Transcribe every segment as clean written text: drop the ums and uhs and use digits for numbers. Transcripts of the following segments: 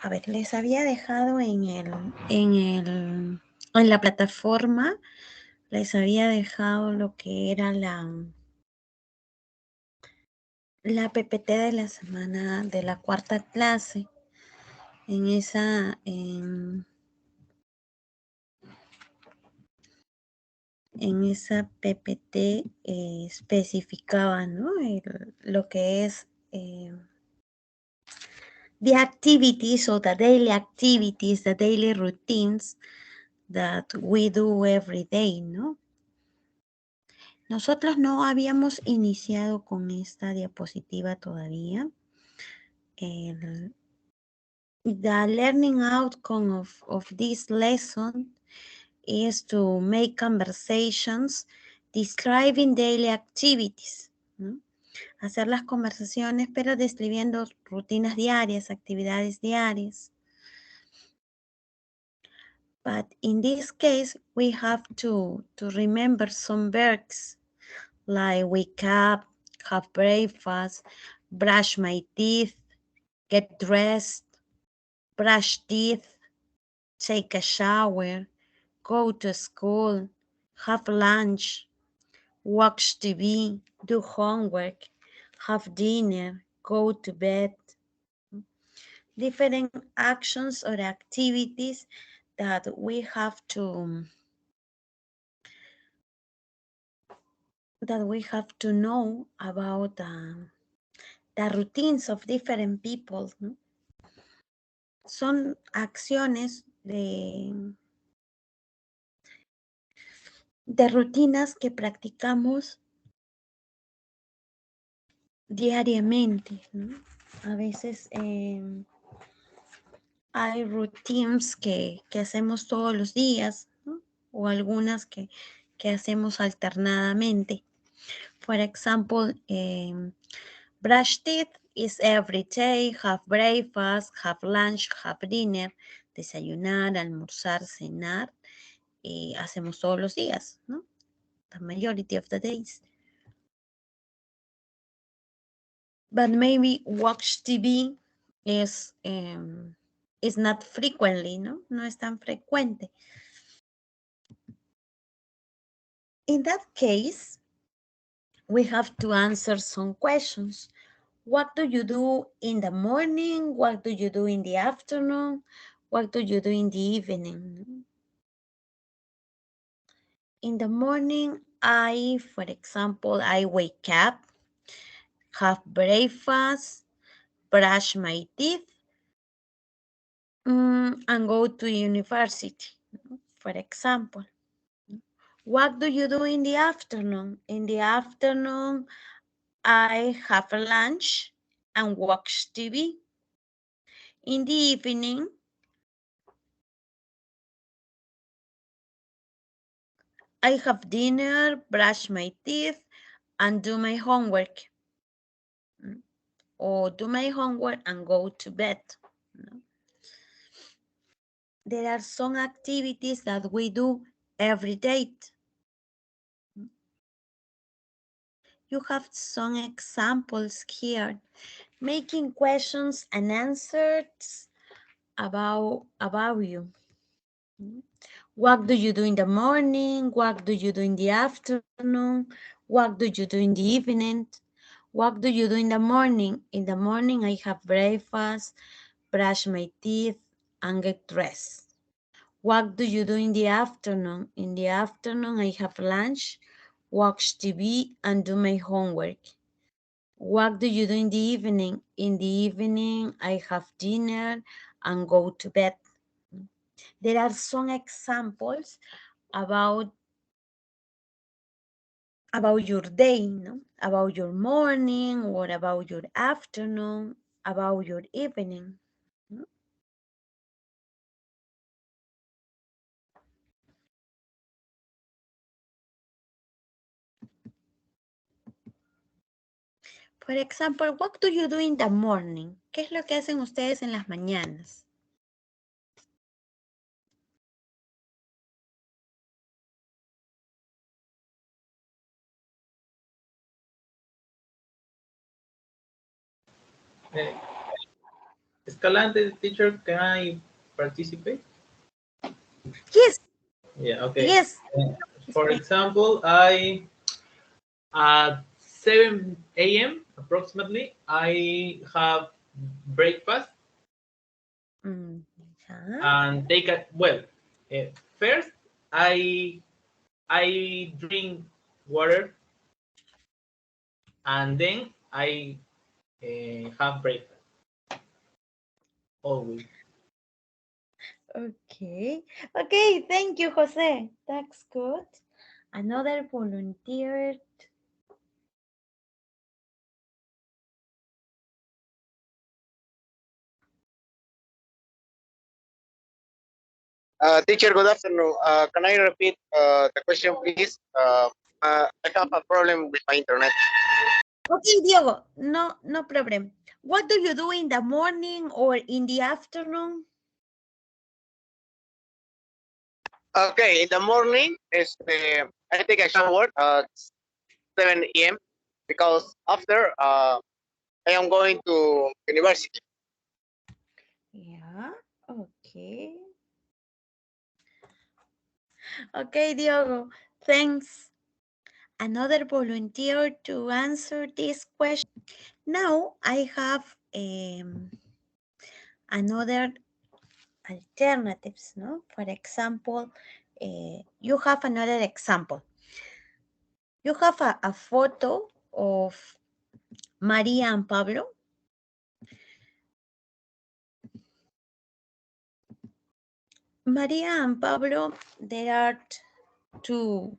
A ver, les había dejado en la plataforma, les había dejado lo que era la PPT de la semana de la cuarta clase. En esa PPT especificaba, ¿no? Lo que es the activities or the daily activities, the daily routines that we do every day, ¿no? Nosotros no habíamos iniciado con esta diapositiva todavía. The learning outcome of this lesson is to make conversations describing daily activities, ¿no? Hacer las conversaciones, pero describiendo rutinas diarias, actividades diarias. But in this case, we have to remember some verbs like wake up, have breakfast, brush my teeth, get dressed, brush teeth, take a shower, go to school, have lunch, watch TV, do homework, have dinner, go to bed. Different actions or activities that we have to know about the routines of different people, ¿no? Son acciones de rutinas que practicamos diariamente, ¿no? A veces hay routines que hacemos todos los días, ¿no? O algunas que hacemos alternadamente. For example, brush teeth is every day, have breakfast, have lunch, have dinner, desayunar, almorzar, cenar, hacemos todos los días, ¿no? The majority of the days. But maybe watch TV is not frequently, ¿no? No es tan frecuente. In that case, we have to answer some questions. What do you do in the morning? What do you do in the afternoon? What do you do in the evening? In the morning, for example, I wake up, have breakfast, brush my teeth, and go to university, for example. What do you do in the afternoon? In the afternoon, I have lunch and watch TV. In the evening, I have dinner, brush my teeth, and do my homework. Or do my homework and go to bed. There are some activities that we do every day. You have some examples here, making questions and answers about you. What do you do in the morning? What do you do in the afternoon? What do you do in the evening? What do you do in the morning? In the morning, I have breakfast, brush my teeth, and get dressed. What do you do in the afternoon? In the afternoon, I have lunch, watch TV, and do my homework. What do you do in the evening? In the evening, I have dinner and go to bed. There are some examples about your day, no? About your morning, or about your afternoon, about your evening. No? For example, what do you do in the morning? ¿Qué es lo que hacen ustedes en las mañanas? Escalante, teacher, can I participate? Yes, Yeah, okay. yes. Uh, for example, I at 7 a.m. approximately, I have breakfast Mm, yeah. and take a well. Uh, First, I I drink water and then I have breakfast always. Okay. Okay, thank you, Jose. That's good. Another volunteer. Teacher, good afternoon. Can I repeat the question, please? I have a problem with my internet. Okay, Diego. No, no problem. What do you do in the morning or in the afternoon? Okay, in the morning, I take a shower at 7 a.m. because after I am going to university. Yeah. Okay. Okay, Diego. Thanks. Another volunteer to answer this question. Now I have another alternatives, no? For example, you have another example. You have a photo of Maria and Pablo. Maria and Pablo, they are two,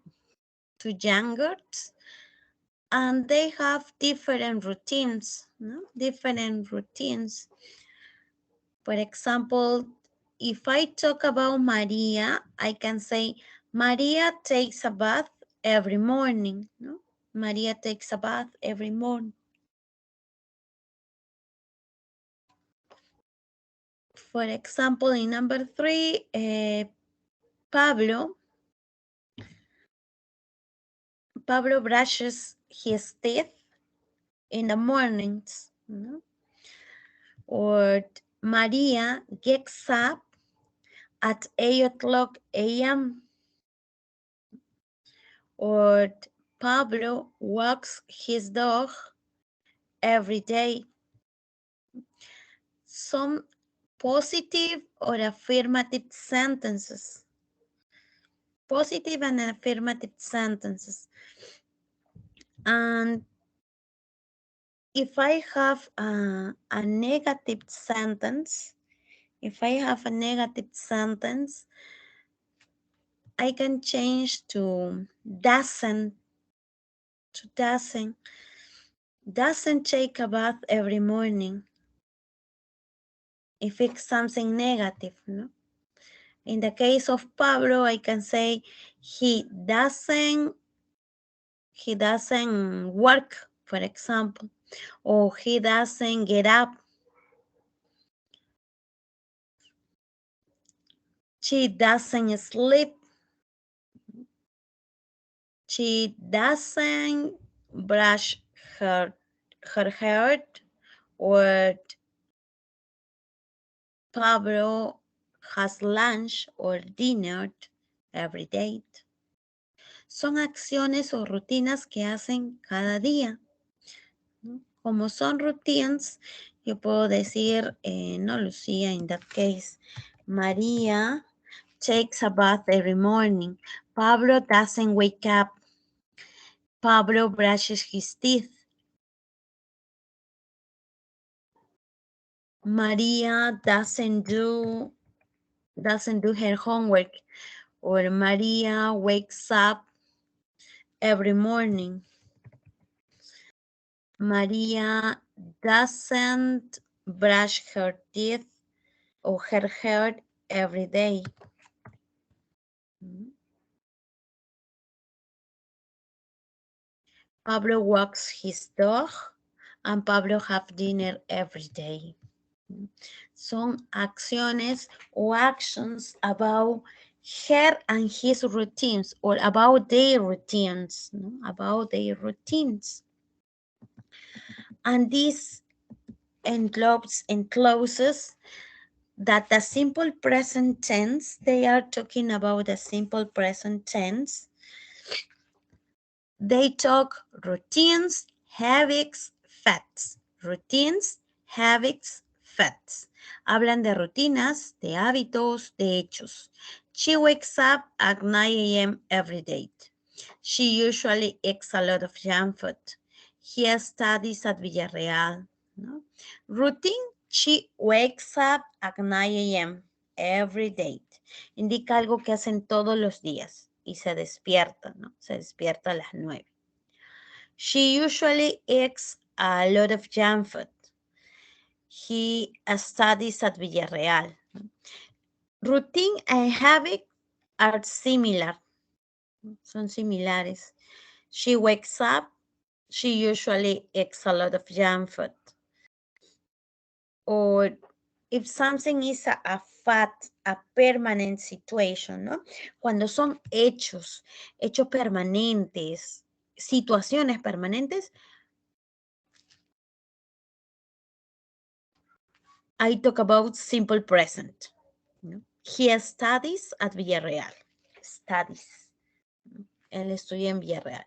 two young girls, and they have different routines, no? Different routines. For example, if I talk about Maria, I can say Maria takes a bath every morning. No? Maria takes a bath every morning. For example, in number 3, Pablo, Pablo brushes his teeth in the mornings. No? Or Maria gets up at 8 o'clock a.m. Or Pablo walks his dog every day. Some positive or affirmative sentences. Positive and affirmative sentences. And if I have a negative sentence, if I have a negative sentence, I can change to doesn't, to doesn't. Doesn't take a bath every morning. If it's something negative, no? In the case of Pablo, I can say he doesn't work, for example, or he doesn't get up. She doesn't sleep. She doesn't brush her her hair, or Pablo has lunch or dinner every day. Son acciones o rutinas que hacen cada día. Como son routines, yo puedo decir, no, Lucía, in that case, María takes a bath every morning. Pablo doesn't wake up. Pablo brushes his teeth. Maria doesn't do her homework. Or Maria wakes up every morning. Maria doesn't brush her teeth or her hair every day. Pablo walks his dog and Pablo have dinner every day. Son acciones o actions about her and his routines, or about their routines, no? About their routines. And encloses that the simple present tense, they are talking about the simple present tense. They talk routines, habits, facts. Routines, habits, facts. Hablan de rutinas, de hábitos, de hechos. She wakes up at 9 a.m. every day. She usually eats a lot of junk food. He studies at Villarreal. ¿No? Routine, she wakes up at 9 a.m. every day. Indica algo que hacen todos los días y se despierta, ¿no? Se despierta a las 9. She usually eats a lot of junk food. He studies at Villarreal. Routine and habit are similar. Son similares. She wakes up. She usually eats a lot of junk food. Or if something is a permanent situation, ¿no? Cuando son hechos permanentes, situaciones permanentes, I talk about simple present. ¿No? He studies at Villarreal. Studies. Él estudia en Villarreal.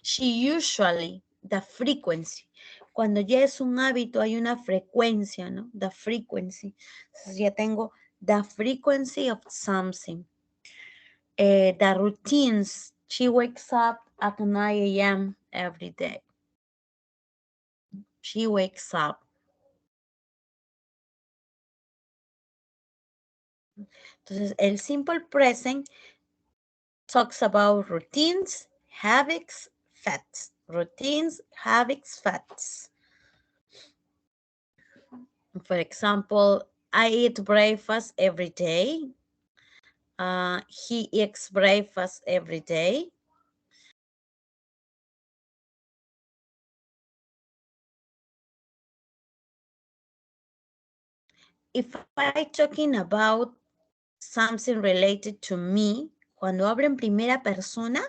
She usually, the frequency. Cuando ya es un hábito, hay una frecuencia, ¿no? The frequency. Entonces ya tengo the frequency of something. The routines. She wakes up at 9 a.m. every day. She wakes up. Entonces, el simple present talks about routines, habits, facts. Routines, habits, facts. For example, I eat breakfast every day. He eats breakfast every day. If I talking about something related to me, cuando hablo en primera persona,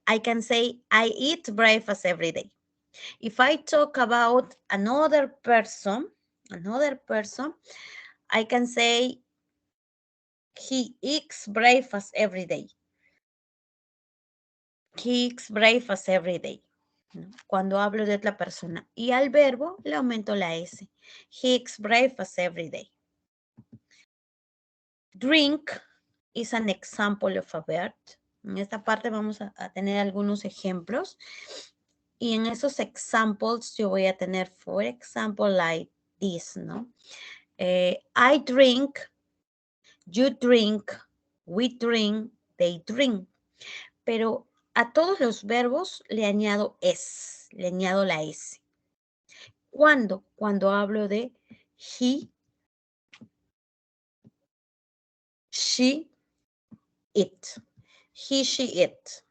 I can say I eat breakfast every day. If I talk about another person, I can say he eats breakfast every day. He eats breakfast every day. ¿No? Cuando hablo de otra persona. Y al verbo le aumento la S. He eats breakfast every day. Drink is an example of a verb. En esta parte vamos a tener algunos ejemplos. Y en esos examples yo voy a tener, for example, like this, ¿no? I drink, you drink, we drink, they drink. Pero a todos los verbos le añado es, le añado la S. ¿Cuándo? Cuando hablo de he, she, it. He, she, it.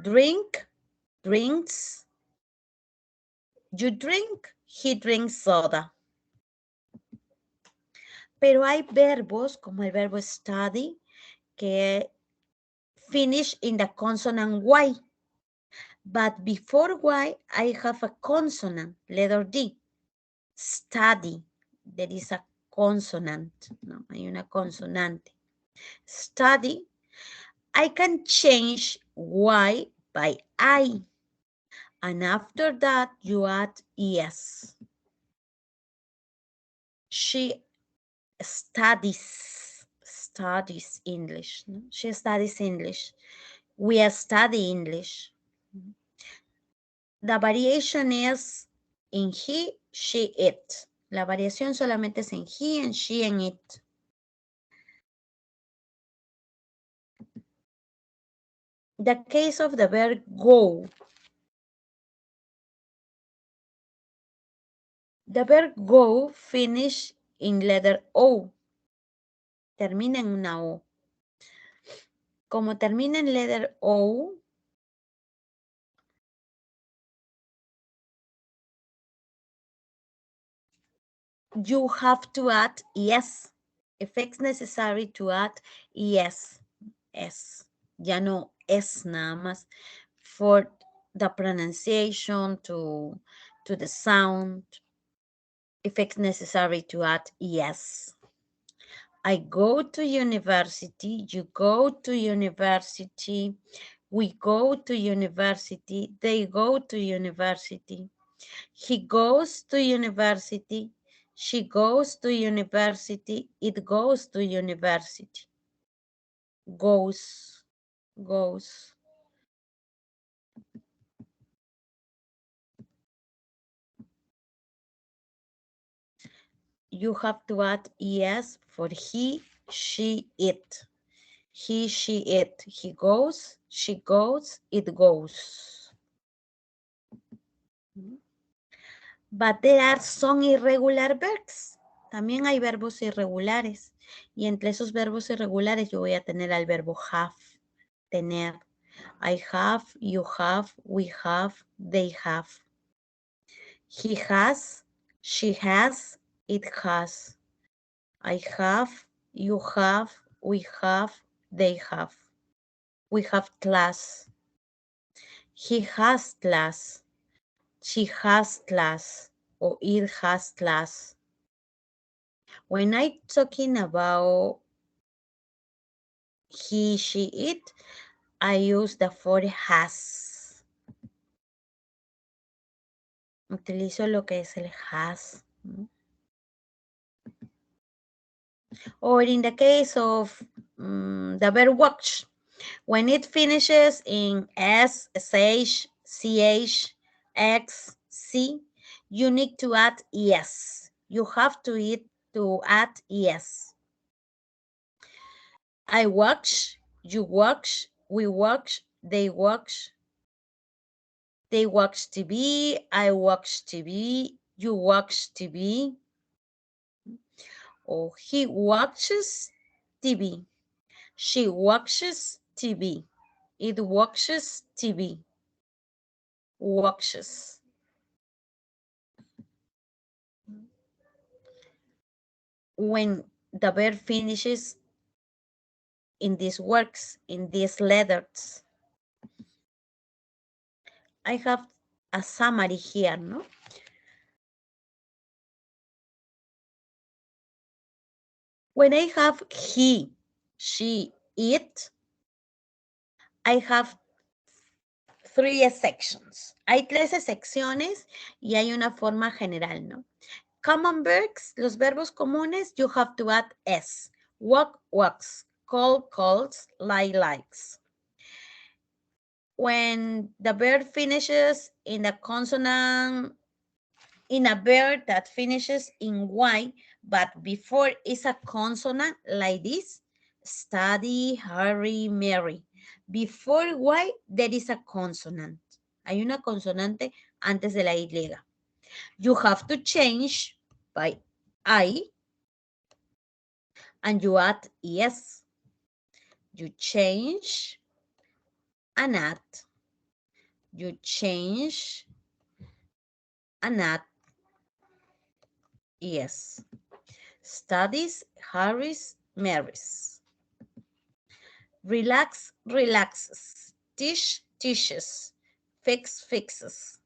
Drink, drinks. You drink, he drinks soda. Pero hay verbos como el verbo study que finish in the consonant Y. But before Y, I have a consonant, letter D. Study. There is a consonant. No, hay una consonante. Study. I can change Y by I. And after that, you add ES. She studies English. No? She studies English. We study English. The variation is in he, she, it. La variación solamente es en he, and she, and it. The case of the verb go. The verb go finish in letter O. Termina en una O. Como termina en letter O, you have to add yes. If it's necessary to add yes. Es. Ya no es nada más. For the pronunciation, to the sound. if it's necessary to add yes. I go to university, you go to university, we go to university, they go to university. He goes to university, she goes to university, it goes to university. Goes, goes. You have to add es for he, she, it. He, she, it. He goes, she goes, it goes. But there are some irregular verbs. También hay verbos irregulares. Y entre esos verbos irregulares yo voy a tener al verbo have, tener. I have, you have, we have, they have. He has, she has, it has. I have, you have, we have, they have. We have class. He has class. She has class. Or it has class. When I'm talking about he, she, it, I use the for has. Utilizo lo que es el has. Or in the case of the verb watch, when it finishes in S, SH, CH, X, C, you need to add yes. You have to add yes. I watch, you watch, we watch, they watch. They watch TV, I watch TV, you watch TV. Or he watches TV. She watches TV. It watches TV. Watches. When the verb finishes in these works, in these letters, I have a summary here, no? When I have he, she, it, I have three sections. Hay 13 secciones y hay una forma general, ¿no? Common verbs, los verbos comunes, you have to add s. Walk, walks. Call, calls. Lie, likes. When the verb finishes in a consonant, in a verb that finishes in y, but before is a consonant like this, study, hurry, marry. Before y, there is a consonant. Hay una consonante antes de la y. You have to change by I and you add yes. You change and add. You change and add yes. Studies, hurries, marries. Relax, relaxes. Teach, teaches. Fix, fixes.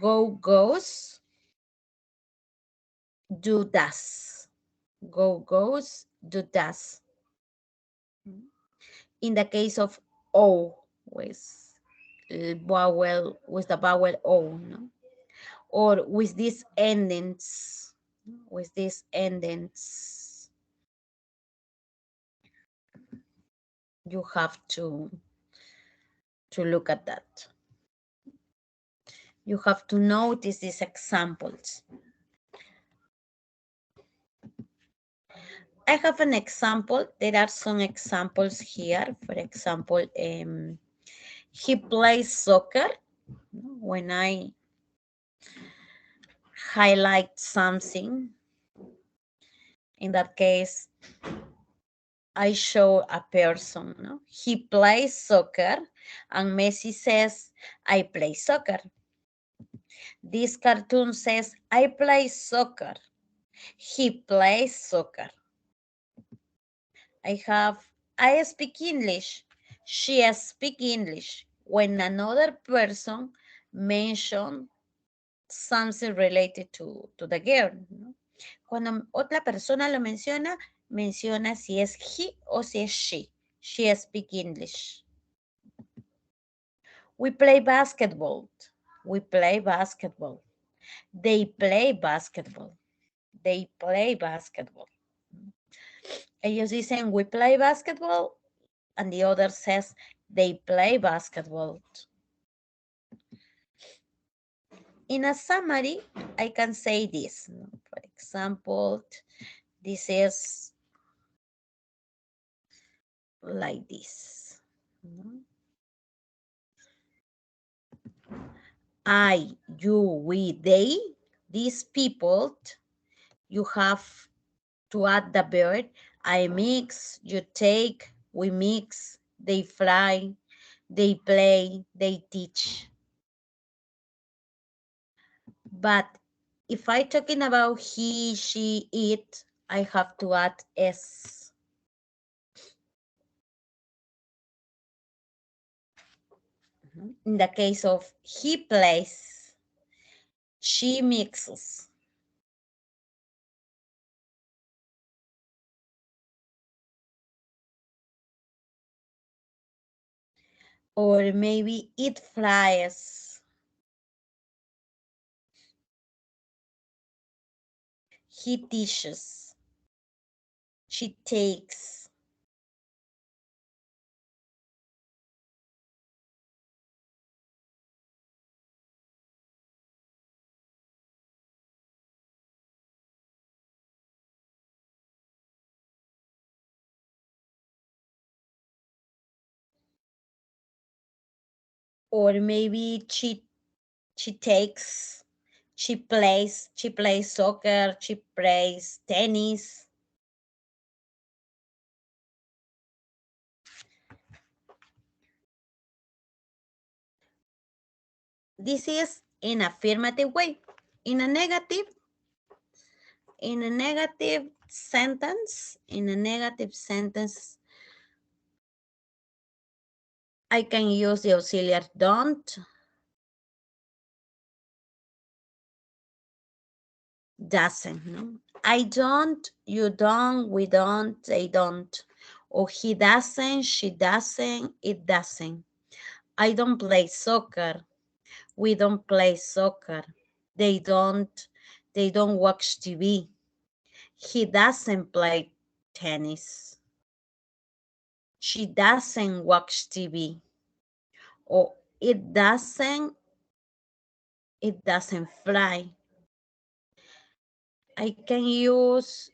Go, goes. Do, does. Go, goes. Do, does. In the case of O, with vowel, with the vowel O, no? Or with these endings, you have to look at that. You have to notice these examples. I have an example. There are some examples here. For example, he plays soccer. When I highlight something, in that case, I show a person. No? He plays soccer, and Messi says, I play soccer. This cartoon says, I play soccer. He plays soccer. I speak English. She speaks English. When another person mentions something related to the girl, ¿no? Cuando otra persona lo menciona, menciona si es he o si es she. She speak English. We play basketball. We play basketball. They play basketball. They play basketball. Ellos dicen we play basketball and the other says they play basketball. In a summary, I can say this. For example, this is like this. I, you, we, they, these people, you have to add the verb. I mix, you take, we mix, they fly, they play, they teach. But if I talking about he, she, it, I have to add s. In the case of he plays, she mixes. Or maybe it flies. He teaches. She takes. Or maybe she takes, she plays soccer, she plays tennis. This is in affirmative way. In a negative sentence, I can use the auxiliary don't, doesn't. No? I don't, you don't, we don't, they don't. Or he doesn't, she doesn't, it doesn't. I don't play soccer. We don't play soccer. They don't watch TV. He doesn't play tennis. She doesn't watch TV. Or it doesn't fly. I can use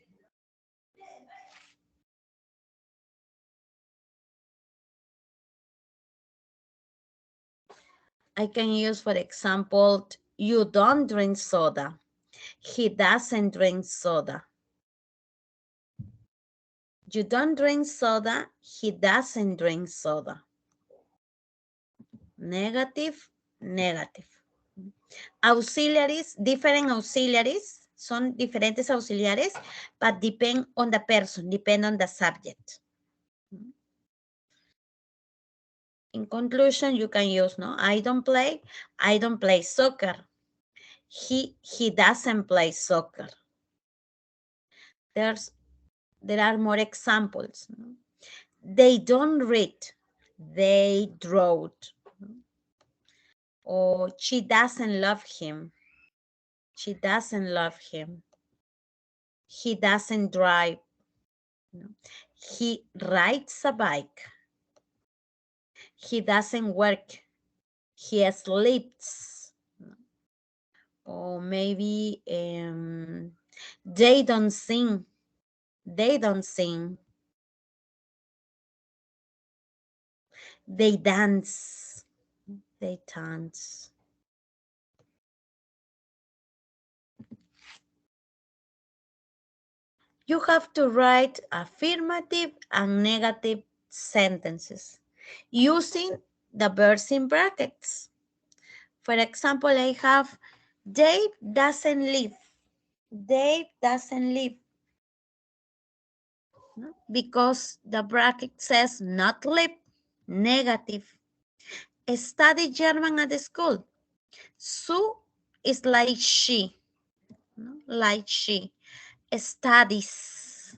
for example, you don't drink soda. He doesn't drink soda. You don't drink soda. He doesn't drink soda. Negative. Auxiliaries, different auxiliaries, son diferentes auxiliares, but depend on the person, depend on the subject. In conclusion, you can use, no, I don't play soccer. He doesn't play soccer. There are more examples. No? They don't read, they draw. Or she doesn't love him. She doesn't love him. He doesn't drive. He rides a bike. He doesn't work. He sleeps. Or maybe they don't sing. They don't sing. They dance. They dance. You have to write affirmative and negative sentences using the verbs in brackets. For example, I have Dave doesn't live. Dave doesn't live. Because the bracket says not live. Negative. Study German at the school. Sue It's like she, no? Like she studies.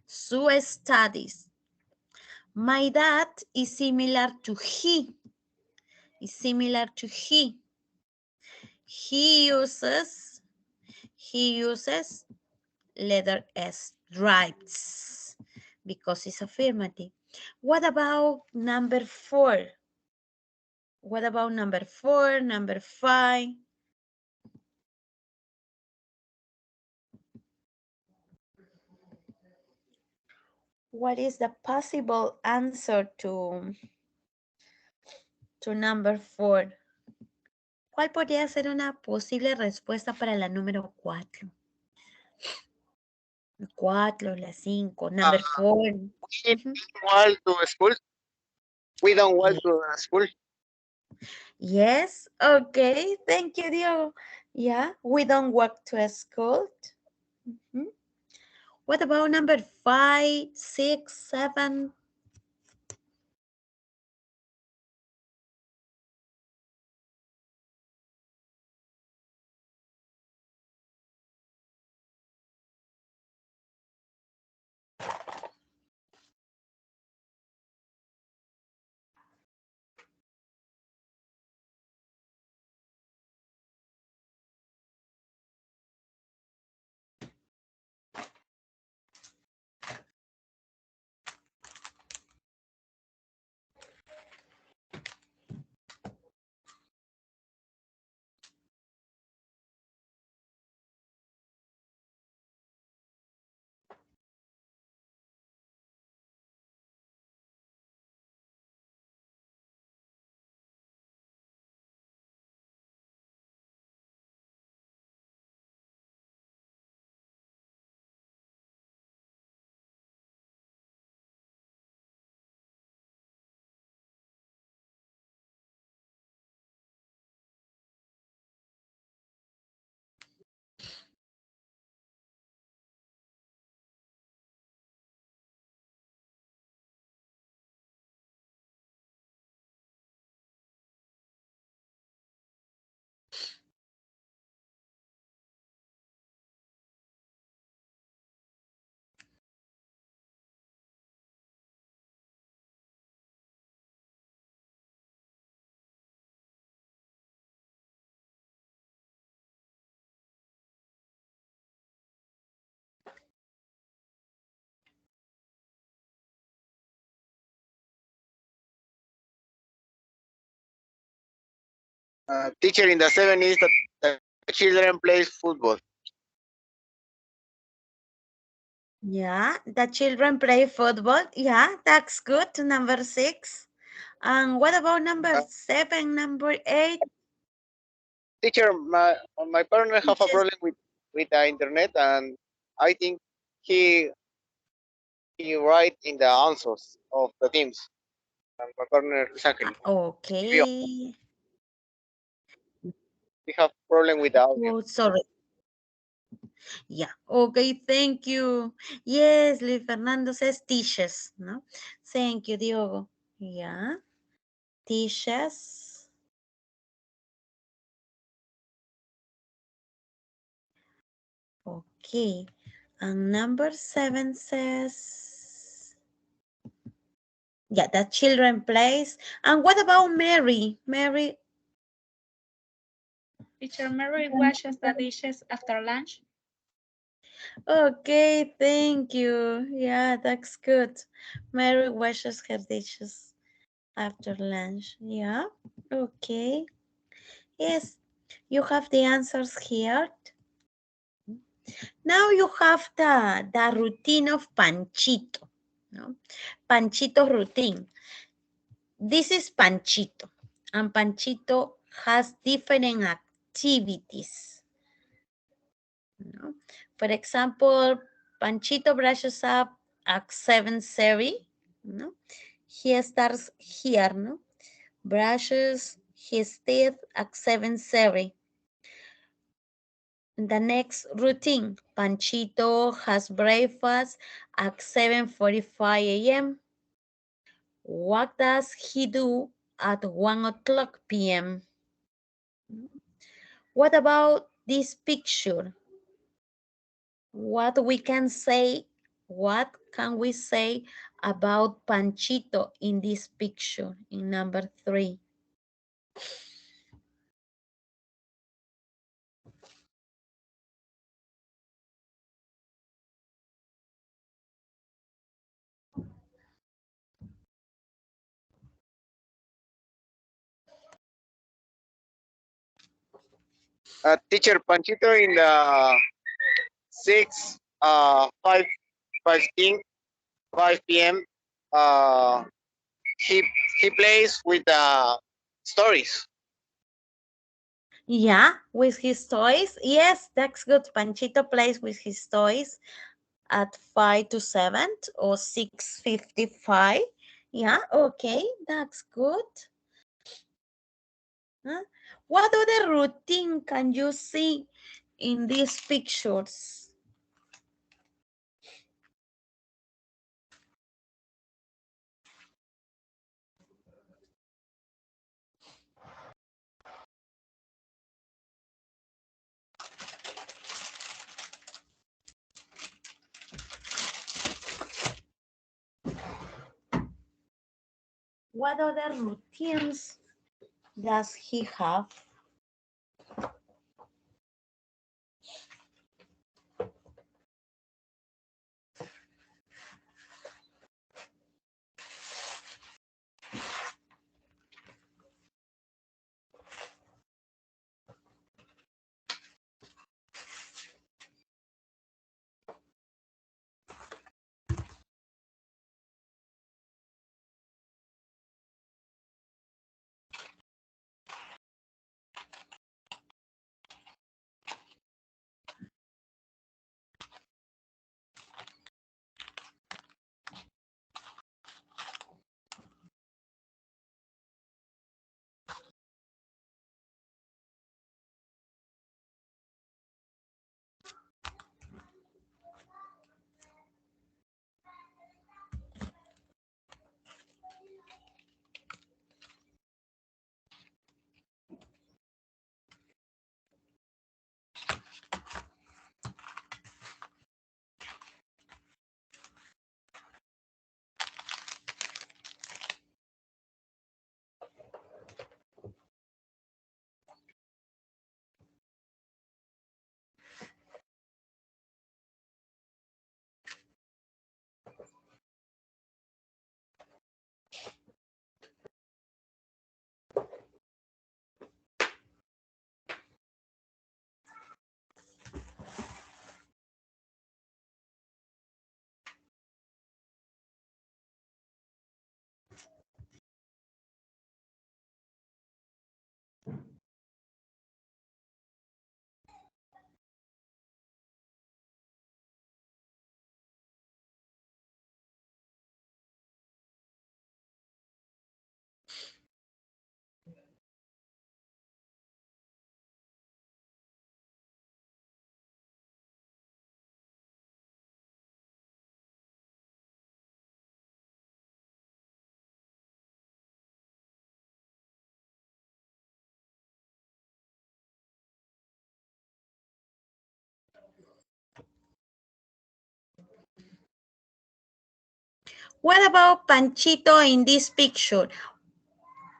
Sue studies. My dad is similar to he. Is similar to he. He uses letter S, drives, because it's affirmative. What about number 4? What about number 4, number 5? What is the possible answer to number 4? ¿Cuál podría ser una posible respuesta para la número 4? 4, la 5, number 4. We don't want to school. We don't want Yeah. to school. Yes, okay, thank you, Diego. Yeah, we don't walk to a school. Mhm. What about number 5, 6, 7? Teacher in the 7 is that the children play football. Yeah, the children play football. Yeah, that's good. Number 6. And what about number Uh, 7, number 8? Teacher, my partner have a Teachers. problem with the internet, and I think he he write in the answers of the teams. And my partner exactly. Okay. We have problem with the audio. Oh, sorry. Yeah. Okay, thank you. Yes, Luis Fernando says teachers, no? Thank you, Diogo. Yeah. Teachers. Okay. And number 7 says, yeah, the children plays. And what about Mary? Mary. Teacher Mary washes the dishes after lunch. Okay, thank you. Yeah, that's good. Mary washes her dishes after lunch. Yeah. Okay. Yes, you have the answers here. Now you have the routine of Panchito. No? Panchito routine. This is Panchito. And Panchito has different activities. No? For example, Panchito brushes up at 7:30. No? He starts here. No? Brushes his teeth at 7:30. The next routine, Panchito has breakfast at 7:45 a.m. What does he do at 1 o'clock p.m.? What about this picture? What can we say about Panchito in this picture in number 3? Teacher Panchito in the 6 5 5 p.m. Uh, he he plays with the stories. Yeah, with his toys. Yes, that's good. Panchito plays with his toys at 5 to 7 or 6:55. Yeah, okay, that's good. Huh? What other routine can you see in these pictures? What other routines does he have? What about Panchito in this picture?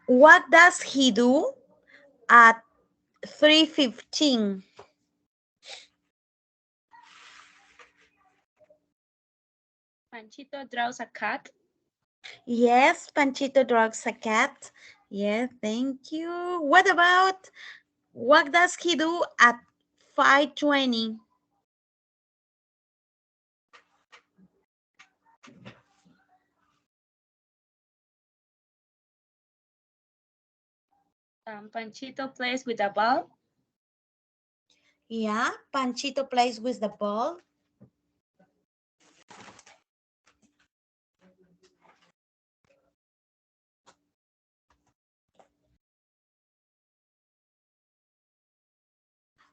What does he do at 3:15? Panchito draws a cat. Yes, Panchito draws a cat. Yeah, thank you. What does he do at 5:20? Panchito plays with a ball. Yeah, Panchito plays with the ball.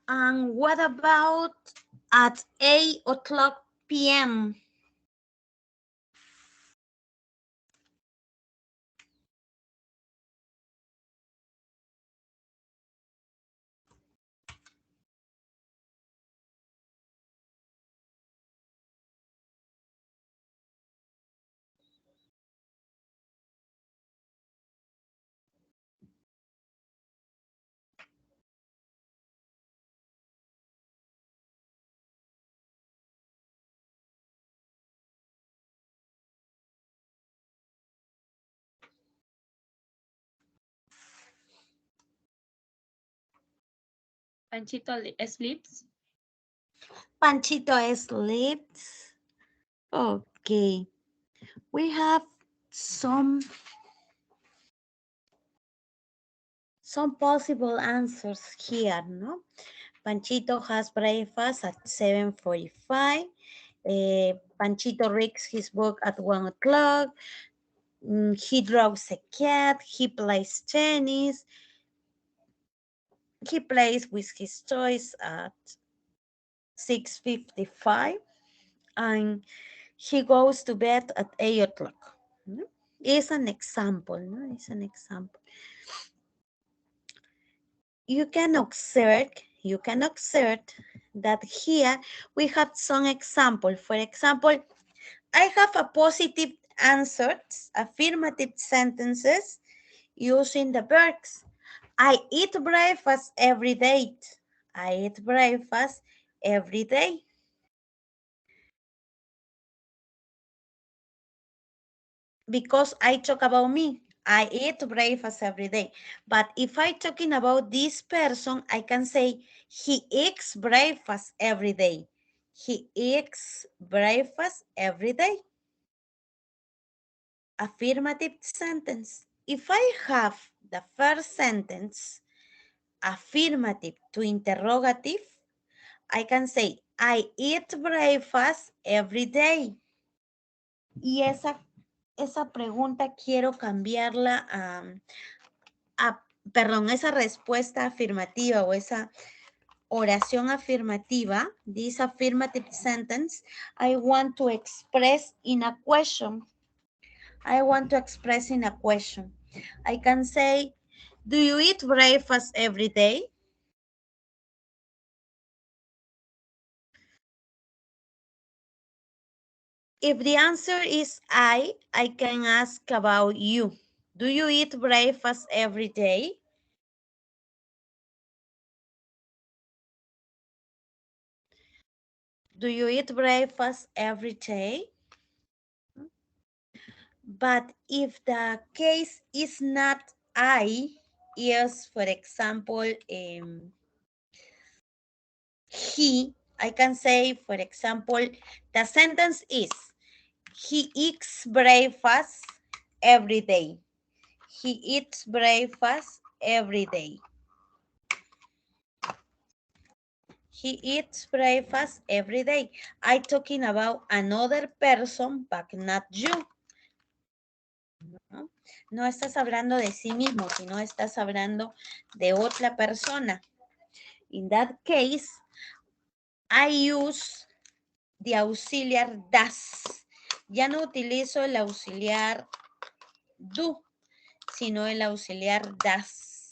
And what about at 8 o'clock p.m.? Panchito sleeps. Panchito sleeps. Okay. We have some possible answers here, no? Panchito has breakfast at 7:45. Panchito reads his book at 1 o'clock. He draws a cat. He plays tennis. He plays with his toys at 6:55. And he goes to bed at 8 o'clock. It's an example, no? It's an example. You can observe that here we have some example. For example, I have a positive answers, affirmative sentences using the verbs. I eat breakfast every day. I eat breakfast every day. Because I talk about me. I eat breakfast every day. But if I talking about this person, I can say he eats breakfast every day. He eats breakfast every day. Affirmative sentence. If I have the first sentence, affirmative to interrogative, I can say, I eat breakfast every day. Y esa pregunta quiero cambiarla perdón, esa respuesta afirmativa o esa oración afirmativa, this affirmative sentence, I want to express in a question. I want to express in a question. I can say, do you eat breakfast every day? If the answer is I can ask about you. Do you eat breakfast every day? Do you eat breakfast every day? But if the case is not I, is, for example, he, I can say, for example, the sentence is, he eats breakfast every day. He eats breakfast every day. He eats breakfast every day. I'm talking about another person, but not you. ¿No? No estás hablando de sí mismo, sino estás hablando de otra persona. In that case, I use the auxiliar does. Ya no utilizo el auxiliar do, sino el auxiliar does.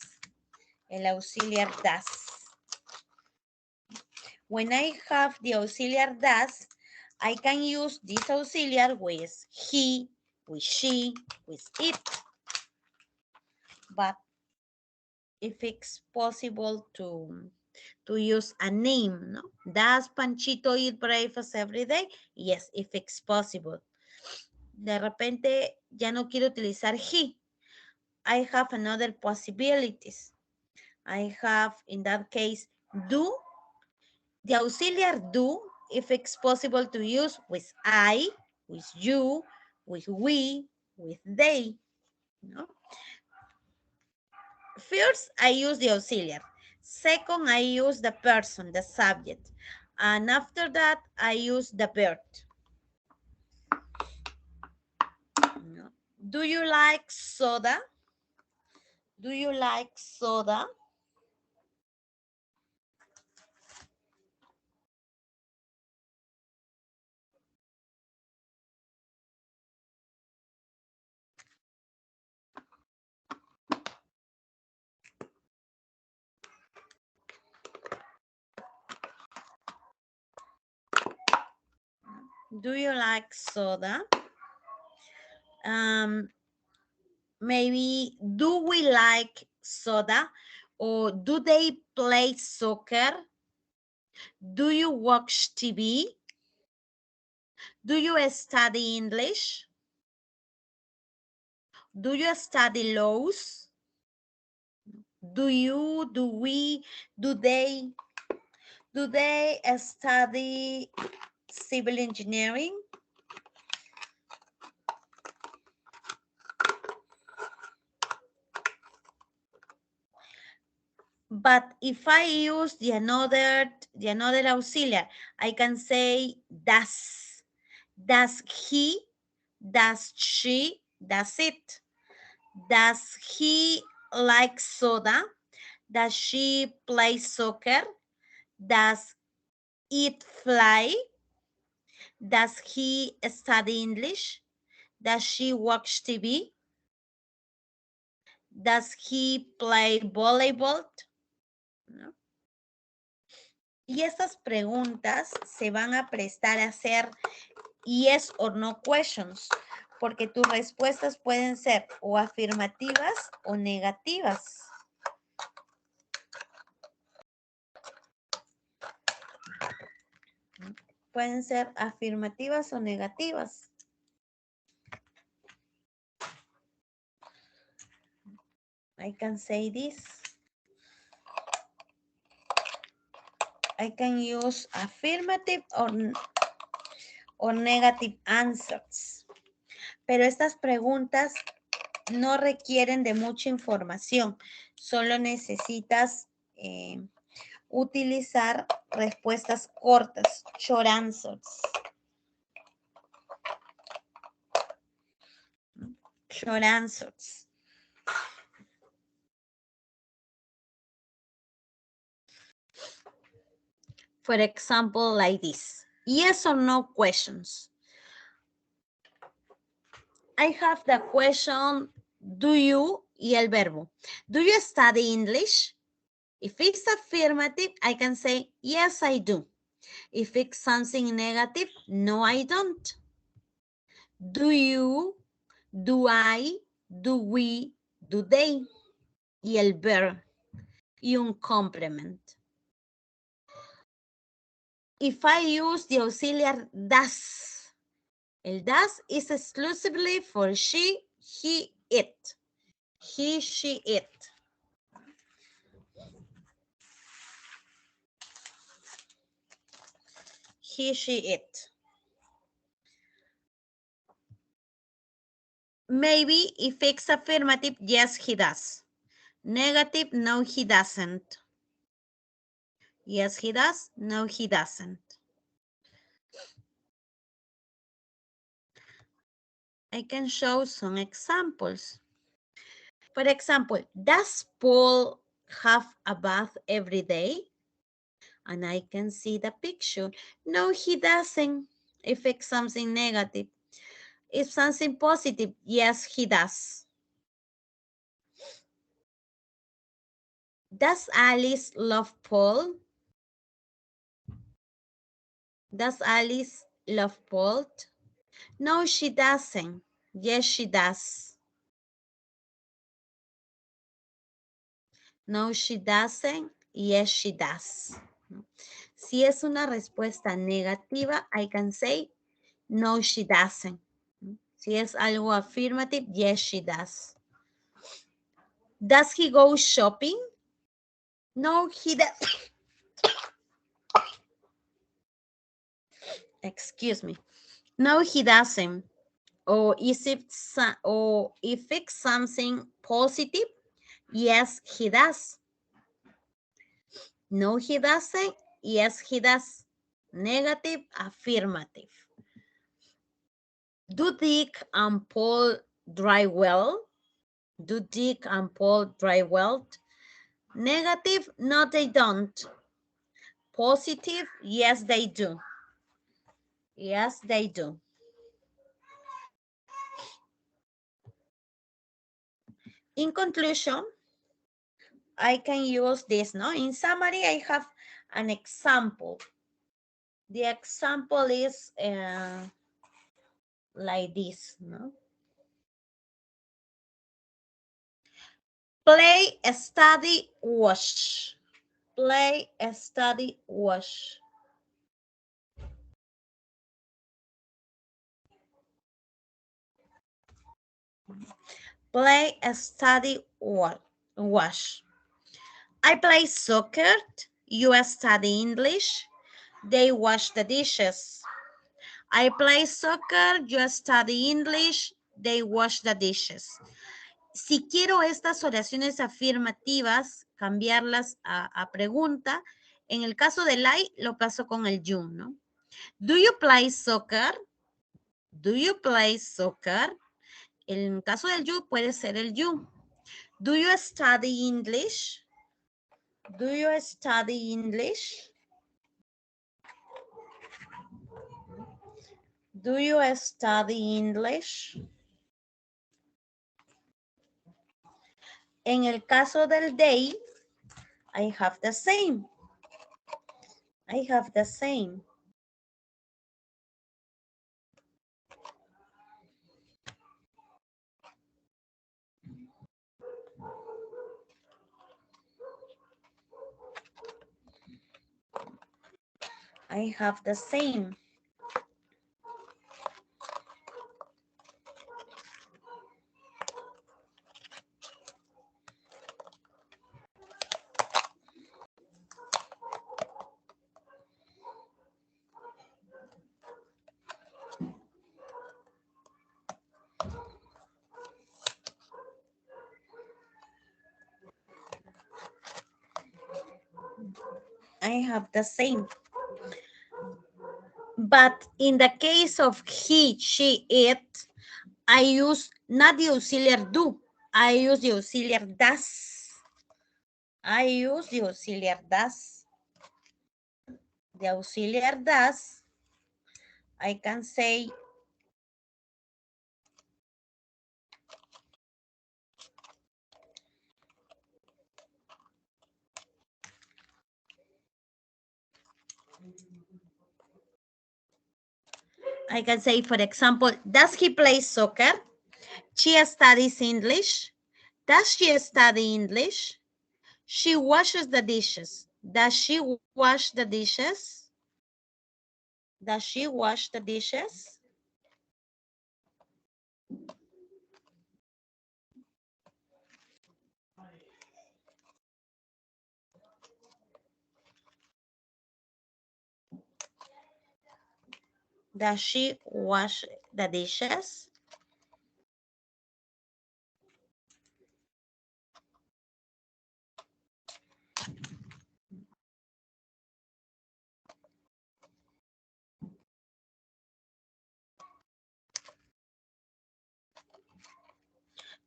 El auxiliar does. When I have the auxiliar does, I can use this auxiliar with he, with she, with it. But if it's possible to use a name, no? Does Panchito eat breakfast every day? Yes, if it's possible. De repente ya no quiero utilizar he. I have another possibilities. I have, in that case, do. The auxiliar do, if it's possible to use with I, with you, with we, with they. No? First, I use the auxiliar. Second, I use the person, the subject. And after that, I use the verb. No. Do you like soda? Do you like soda? Do you like soda? Maybe, do we like soda? Or do they play soccer? Do you watch TV? Do you study English? Do you study laws? Do you, do we, do they study civil engineering? But if I use the another auxiliary, I can say does. Does he, does she, does it? Does he like soda? Does she play soccer? Does it fly? Does he study English? Does she watch TV? Does he play volleyball? ¿No? Y estas preguntas se van a prestar a hacer yes or no questions, porque tus respuestas pueden ser o afirmativas o negativas. Pueden ser afirmativas o negativas. I can say this. I can use affirmative or negative answers. Pero estas preguntas no requieren de mucha información. Solo necesitas utilizar respuestas cortas, short answers. Short answers. For example, like this. Yes or no questions. I have the question, do you, y el verbo. Do you study English? If it's affirmative, I can say, yes, I do. If it's something negative, no, I don't. Do you, do I, do we, do they? Y el verb. Y un complement. If I use the auxiliary does, el does is exclusively for she, he, it. He, she, it. He, she, it. Maybe if it's affirmative, yes, he does. Negative, no, he doesn't. Yes, he does. No, he doesn't. I can show some examples. For example, does Paul have a bath every day? And I can see the picture. No, he doesn't. If it's something negative. If something positive, yes, he does. Does Alice love Paul? Does Alice love Paul? No, she doesn't. Yes, she does. No, she doesn't. Yes, she does. Si es una respuesta negativa, I can say, no, she doesn't. Si es algo affirmative, yes, she does. Does he go shopping? No, he does. Excuse me. No, he doesn't. Or if it's something positive, yes, he does. No, he doesn't. Yes, he does. Negative, affirmative. Do Dick and Paul drive well? Do Dick and Paul drive well? Negative, no, they don't. Positive, yes, they do. Yes, they do. In conclusion, I can use this, no? In summary, I have an example. The example is like this, no? Play, study, wash. Play, study, wash. Play, study, wash. I play soccer. You study English. They wash the dishes. I play soccer. You study English. They wash the dishes. Si quiero estas oraciones afirmativas, cambiarlas a pregunta, en el caso del I, lo paso con el you, ¿no? Do you play soccer? Do you play soccer? En caso del you, puede ser el you. Do you study English? Do you study English? Do you study English? En el caso del they, I have the same. I have the same. I have the same. I have the same. But in the case of he, she, it, I use not the auxiliary do. I use the auxiliary does. I use the auxiliary does. The auxiliary does, I can say for example, does he play soccer? She studies English. Does she study English? She washes the dishes. Does she wash the dishes? Does she wash the dishes? Does she wash the dishes?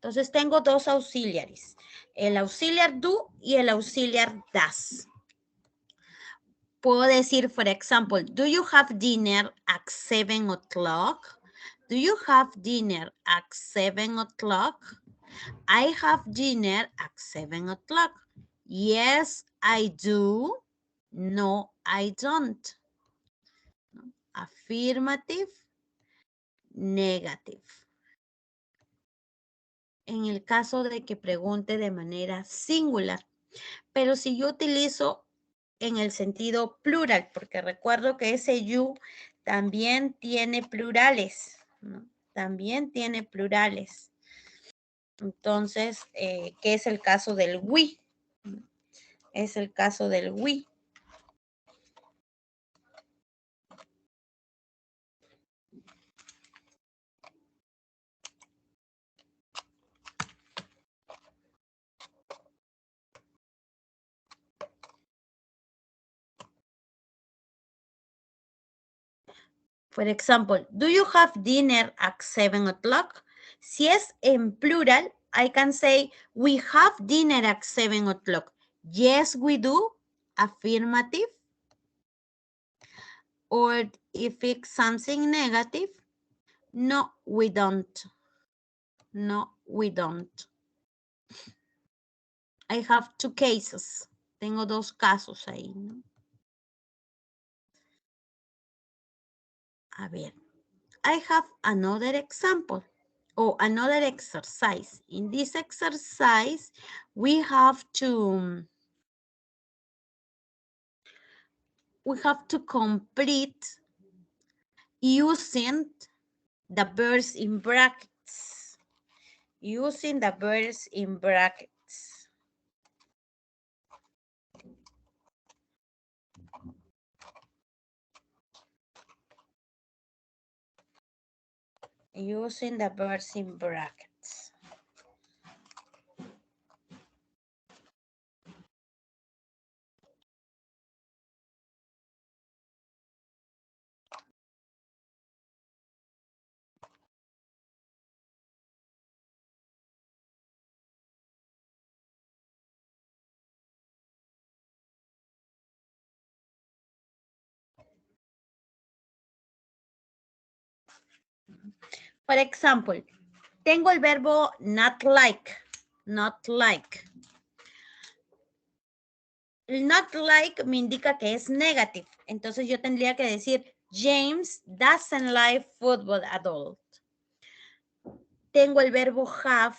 Entonces tengo dos auxiliaries, el auxiliar do y el auxiliar does. Puedo decir, for example, do you have dinner at 7 o'clock? Do you have dinner at 7 o'clock? I have dinner at 7 o'clock. Yes, I do. No, I don't. Affirmative, negative. En el caso de que pregunte de manera singular. Pero si yo utilizo en el sentido plural, porque recuerdo que ese you también tiene plurales, ¿no? También tiene plurales. Entonces, ¿qué es el caso del we? Es el caso del we. For example, do you have dinner at 7 o'clock? Si es en plural, I can say, we have dinner at 7 o'clock. Yes, we do. Affirmative. Or if it's something negative, no, we don't. No, we don't. I have two cases. Tengo dos casos ahí, ¿no? A ver, I have another example or another exercise. In this exercise, we have to complete using the verbs in brackets. Using the verbs in brackets. using the verbs in brackets. Por ejemplo, tengo el verbo not like, not like. El not like me indica que es negative. Entonces yo tendría que decir, James doesn't like football at all. Tengo el verbo have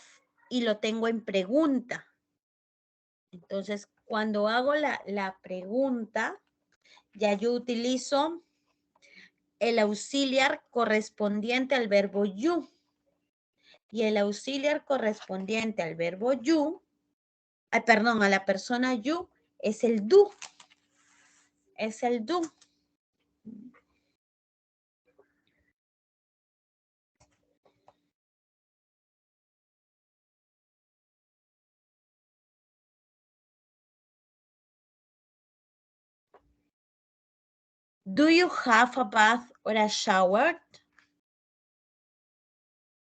y lo tengo en pregunta. Entonces, cuando hago la pregunta, ya yo utilizo el auxiliar correspondiente al verbo you. Y el auxiliar correspondiente al verbo you, perdón, a la persona you, es el do. Es el do. Do you have a bath or a shower?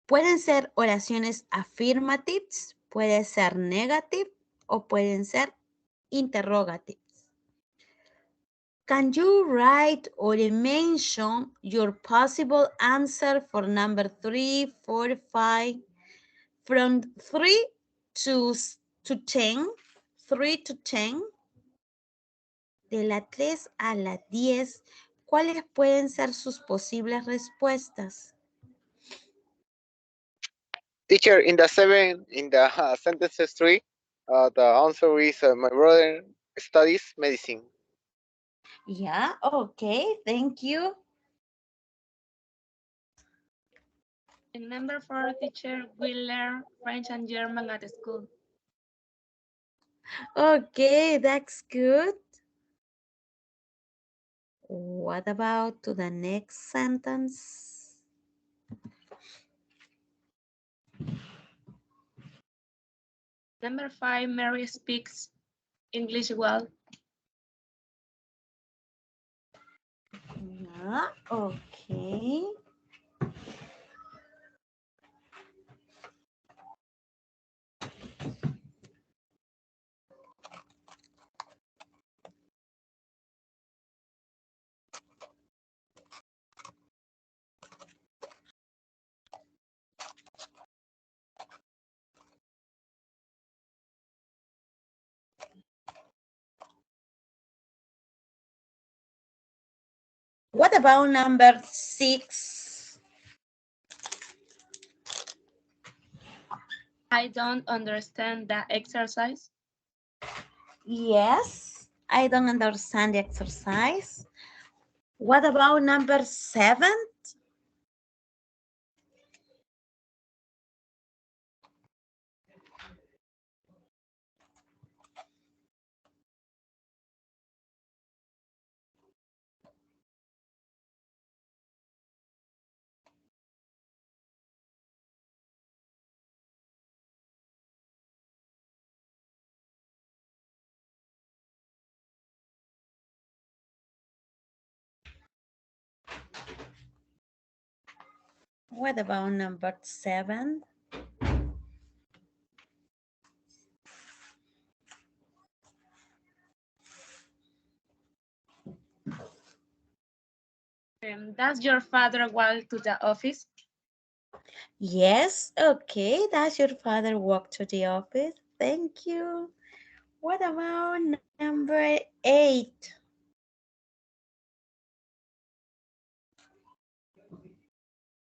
Pueden ser oraciones affirmatives, puede ser negative o pueden ser interrogatives. Can you write or mention your possible answer for number 3, 4, 5, from 3 to 10, 3 to 10, de la 3 a la 10, ¿cuáles pueden ser sus posibles respuestas? Teacher, in the seven, in the sentences three, the answer is my brother studies medicine. Yeah, okay, thank you. In number 4, teacher, we learn French and German at school. Okay, that's good. What about to the next sentence? Number 5, Mary speaks English well. Yeah, okay. What about number 6? I don't understand the exercise. Yes, I don't understand the exercise. What about number 7? What about number 7? Does your father walk to the office? Yes, okay. Does your father walk to the office? Thank you. What about number 8?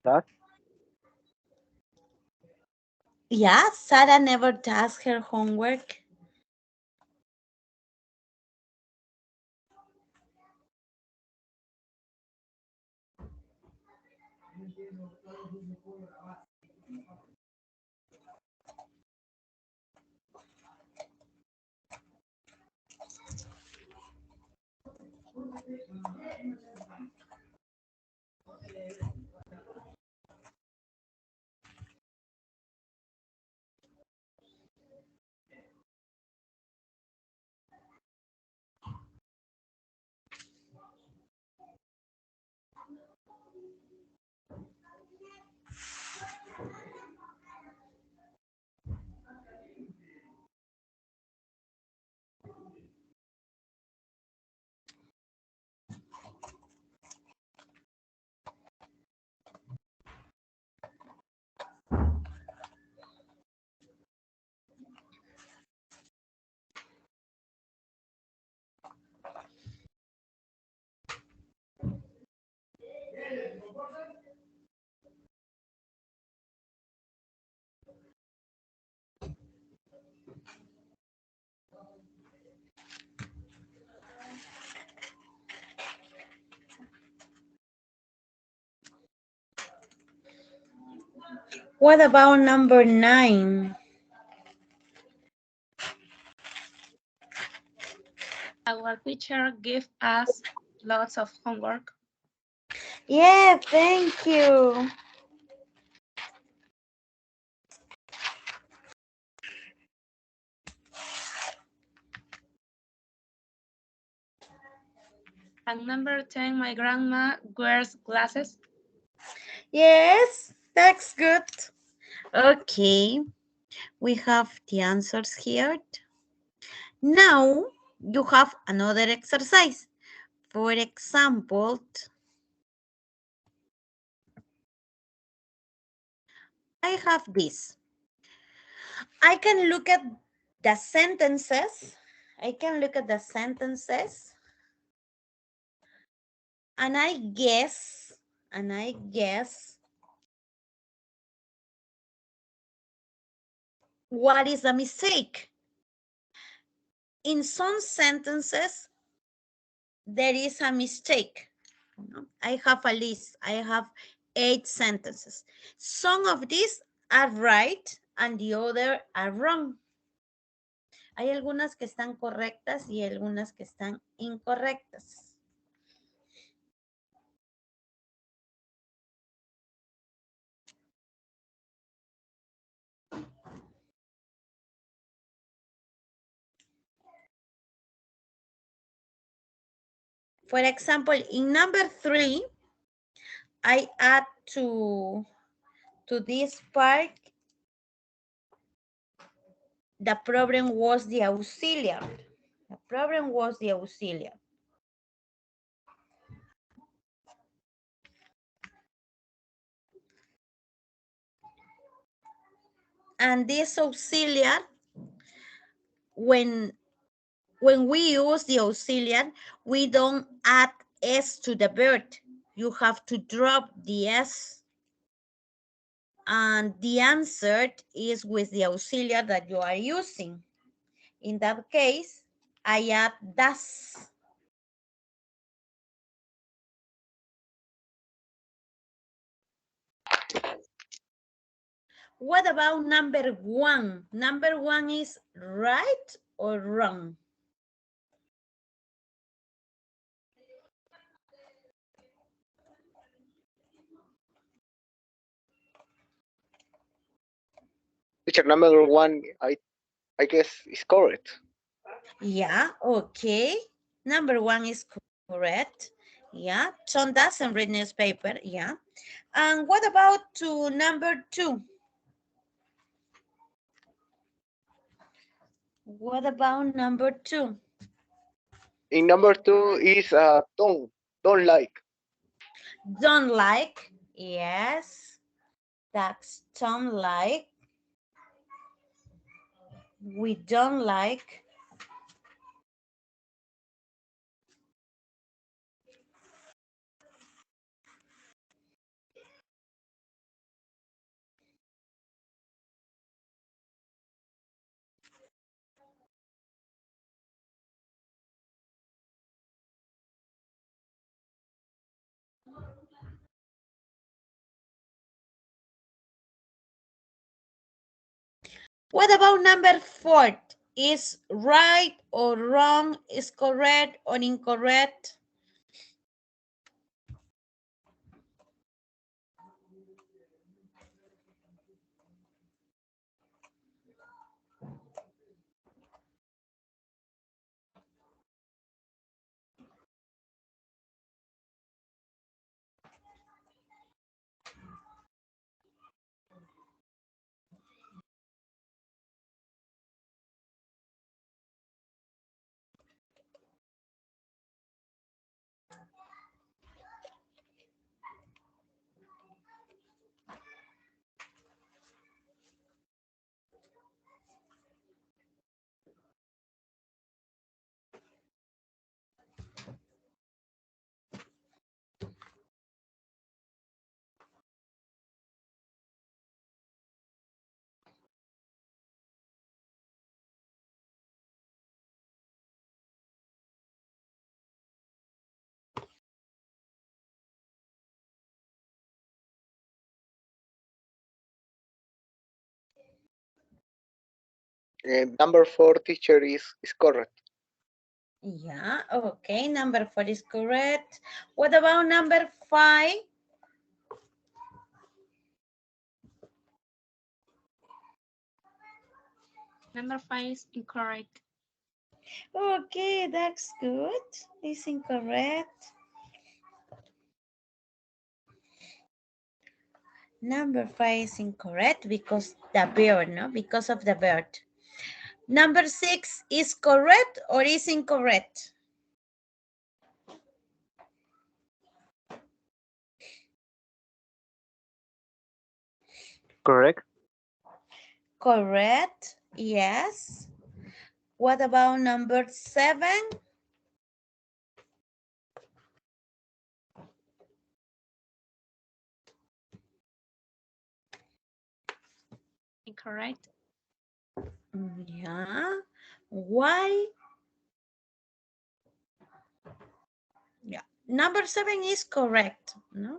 That Yeah, Sarah never does her homework. What about number 9? Our teacher gave us lots of homework. Yeah, thank you. And number 10, my grandma wears glasses. Yes, that's good. Okay, we have the answers here. Now you have another exercise. For example, I have this. I can look at the sentences. I can look at the sentences and I guess what is a mistake. In some sentences, there is a mistake. I have a list. I have 8 sentences. Some of these are right and the other are wrong. Hay algunas que están correctas y algunas que están incorrectas. For example, in number 3, I add to this part, the problem was the auxiliary. The problem was the auxiliary. And this auxiliary, when we use the auxiliary, we don't add S to the verb. You have to drop the S. And the answer is with the auxiliary that you are using. In that case, I add das. What about number 1? Number 1 is right or wrong? Teacher, number 1, I guess is correct. Yeah, okay. Number 1 is correct. Yeah, John doesn't read newspaper. Yeah. And what about to number 2? What about number 2? In number 2 is don't like. Don't like. Yes, that's don't like. We don't like. What about number 4? Is right or wrong? Is correct or incorrect? Number 4, teacher, is correct. Yeah, okay, number 4 is correct. What about number 5? Number 5 is incorrect. Okay, that's good. It's incorrect. Number 5 is incorrect because the bird, no? Because of the bird. Number 6 is correct or is incorrect? Correct. Correct, yes. What about number 7? Incorrect. Yeah. Why? Yeah. Number 7 is correct, no?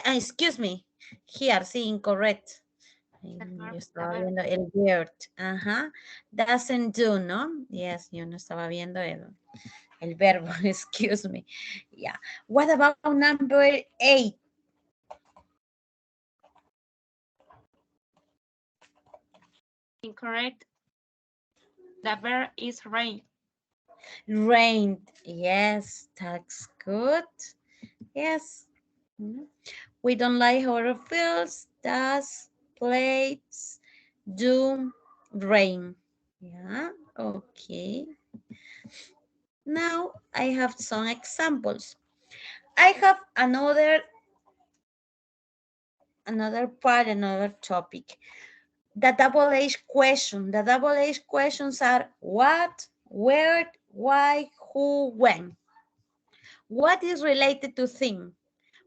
Excuse me. Here, sí, incorrect. The Yo verb, the estaba verb. viendo el bird. Ajá. Doesn't do, ¿no? Yes, yo no estaba viendo el verbo. Excuse me. Yeah. What about number 8? Incorrect. The verb is rain. Rained. Yes, that's good. Yes. Mhm. We don't like horror films. Does, plates, do, rain. Yeah, okay. Now I have some examples. I have another topic. The double H question. The double H questions are what, where, why, who, when. What is related to thing?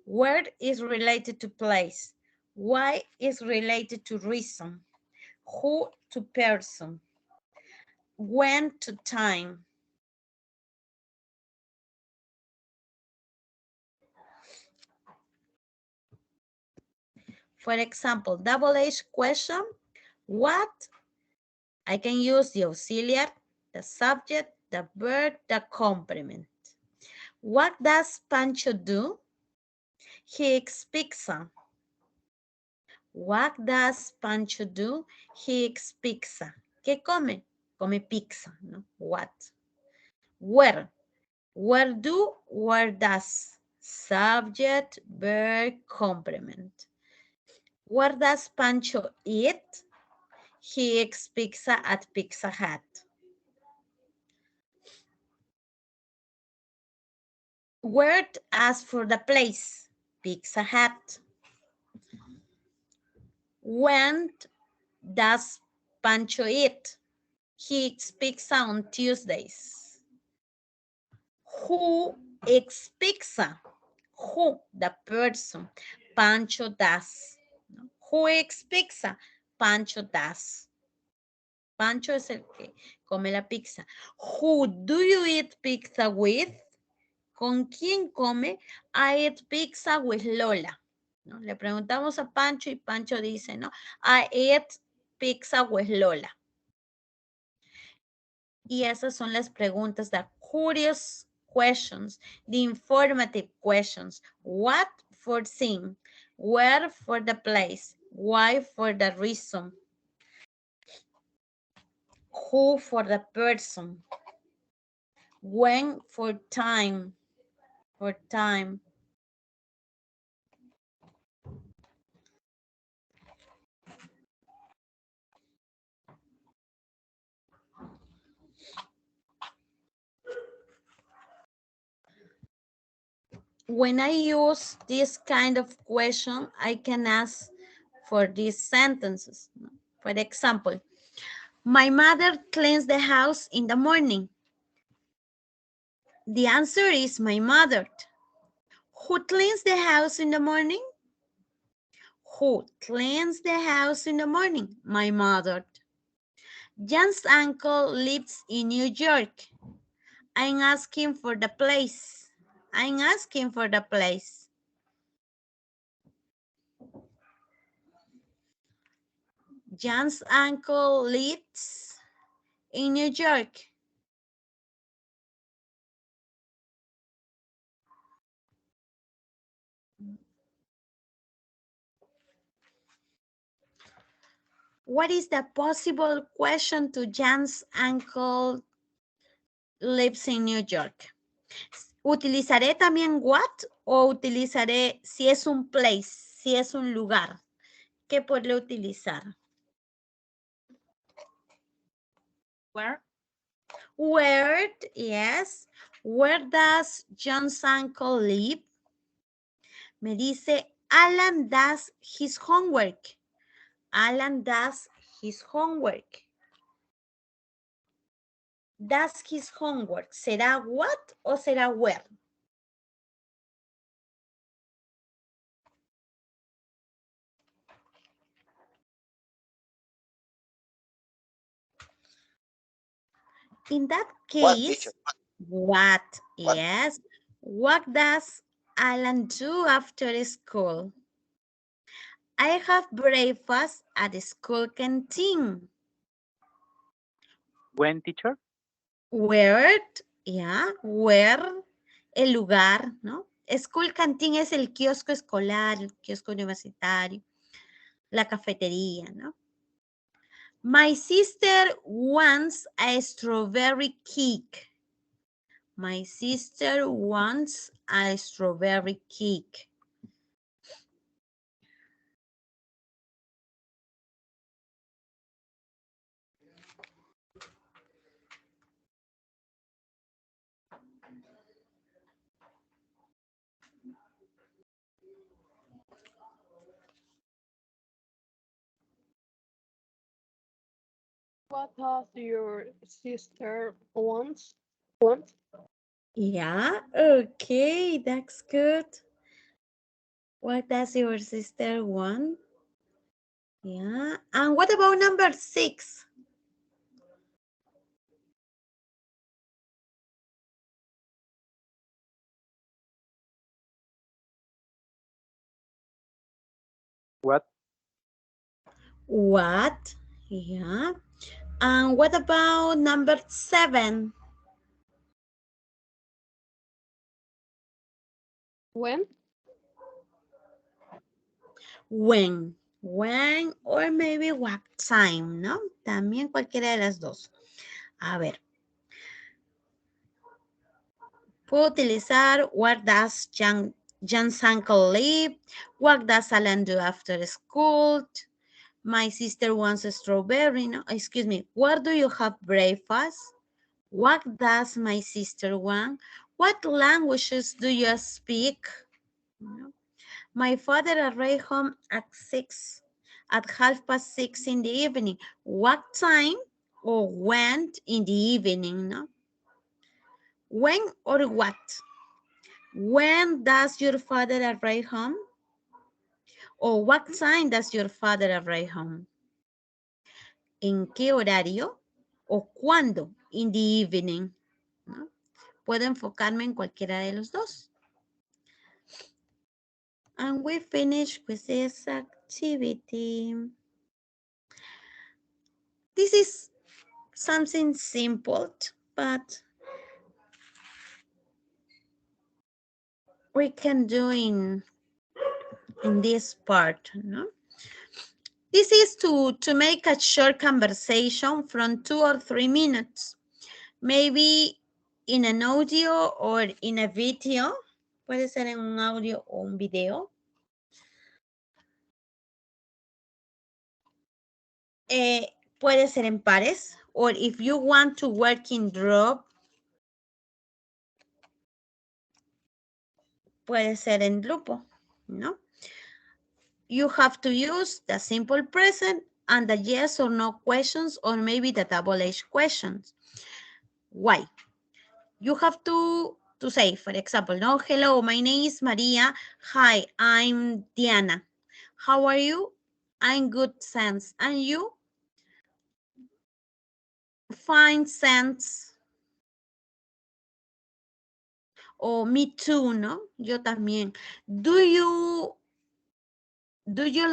Where is related to place? Why is related to reason? Who to person? When to time? For example, double H question, what? I can use the auxiliary, the subject, the verb, the complement. What does Pancho do? He eats pizza. What does Pancho do? He eats pizza. ¿Qué come? Come pizza, ¿no? What? Where? Where do, where does? Subject, verb, complement. Where does Pancho eat? He eats pizza at Pizza Hut. Where asks for the place? Pizza Hut. When does Pancho eat? He eats pizza on Tuesdays. Who eats pizza? Who? The person. Pancho does. Who eats pizza? Pancho does. Pancho es el que come la pizza. Who do you eat pizza with? ¿Con quién come? I eat pizza with Lola. ¿No? Le preguntamos a Pancho y Pancho dice, ¿no? I eat pizza with Lola. Y esas son las preguntas, the curious questions, the informative questions. What for thing? Where for the place? Why for the reason? Who for the person? When for time? For time. When I use this kind of question, I can ask for these sentences. For example, my mother cleans the house in the morning. The answer is my mother. Who cleans the house in the morning? Who cleans the house in the morning? My mother. Jan's uncle lives in New York. I'm asking for the place. I'm asking for the place. John's uncle lives in New York. What is the possible question to John's uncle lives in New York? ¿Utilizaré también what o utilizaré si es un place, si es un lugar? ¿Qué podré utilizar? Where? Where, yes. Where does John's uncle live? Me dice, Alan does his homework. Alan does his homework. Does his homework. ¿Será what o será where? In that What, teacher? case, what? What? Yes. What does Alan do after school? I have breakfast at the school canteen. When, teacher? Where, yeah, where, el lugar, ¿no? School canteen es el kiosco escolar, el kiosco universitario, la cafetería, ¿no? My sister wants a strawberry cake. My sister wants a strawberry cake. What does your sister want? Yeah, okay, that's good. What does your sister want? Yeah, and what about number 6? What? What? Yeah. And what about number 7? When? When or maybe what time, ¿no? También cualquiera de las dos. A ver. Puedo utilizar what does John's uncle live? What does Alan do after school? My sister wants a strawberry. No, excuse me. Where do you have breakfast? What does my sister want? What languages do you speak? No. My father arrived home at 6, at 6:30 in the evening. What time or when in the evening? No? When or what? When does your father arrive home? Or what time does your father arrive home? ¿En qué horario? ¿O cuándo? In the evening. ¿No? Puedo enfocarme en cualquiera de los dos. And we finish with this activity. This is something simple, but we can do in this part, no? This is to make a short conversation from 2 or 3 minutes. Maybe in an audio or in a video. Puede ser en un audio o un video. Puede ser en pares. Or if you want to work in group, puede ser en grupo, ¿no? You have to use the simple present and the yes or no questions or maybe the double-H questions. Why? You have to say, for example, no, hello, my name is Maria. Hi, I'm Diana. How are you? I'm good, thanks. And you? Fine, thanks. O me too, ¿no? Yo también. Do you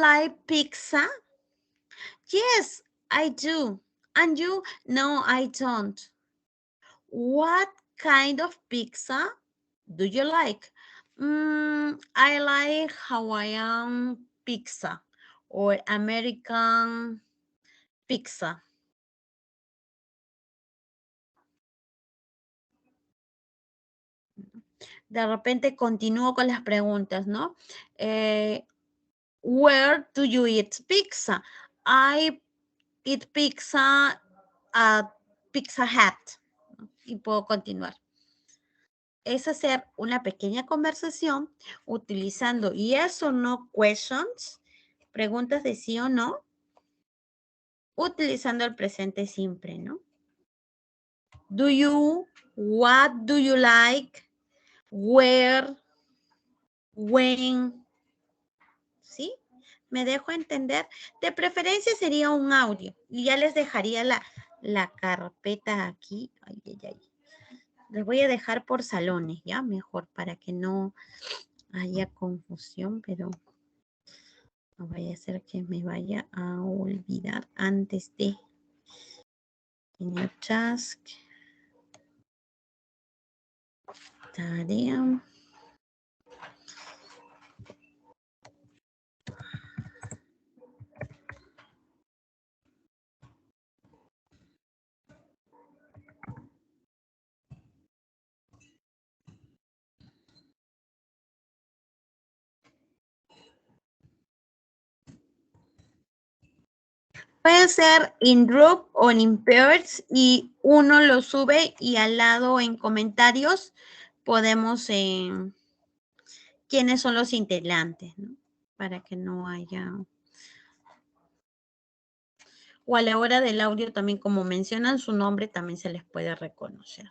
like pizza? Yes, I do. And you? No, I don't. What kind of pizza do you like? I like Hawaiian pizza or American pizza. De repente continúo con las preguntas, ¿no? Where do you eat pizza? I eat pizza at Pizza Hut. Y puedo continuar. Es hacer una pequeña conversación utilizando yes or no questions, preguntas de sí o no, utilizando el presente simple, ¿no? Do you, what do you like, where, when, ¿sí? ¿Me dejo entender? De preferencia sería un audio y ya les dejaría la carpeta aquí. Ay, ay, ay. Les voy a dejar por salones, ¿ya? Mejor para que no haya confusión, pero no vaya a ser que me vaya a olvidar antes de New Task, tarea. Puede ser in group o in pairs y uno lo sube y al lado en comentarios podemos quiénes son los integrantes, ¿no? Para que no haya. O a la hora del audio también, como mencionan su nombre, también se les puede reconocer.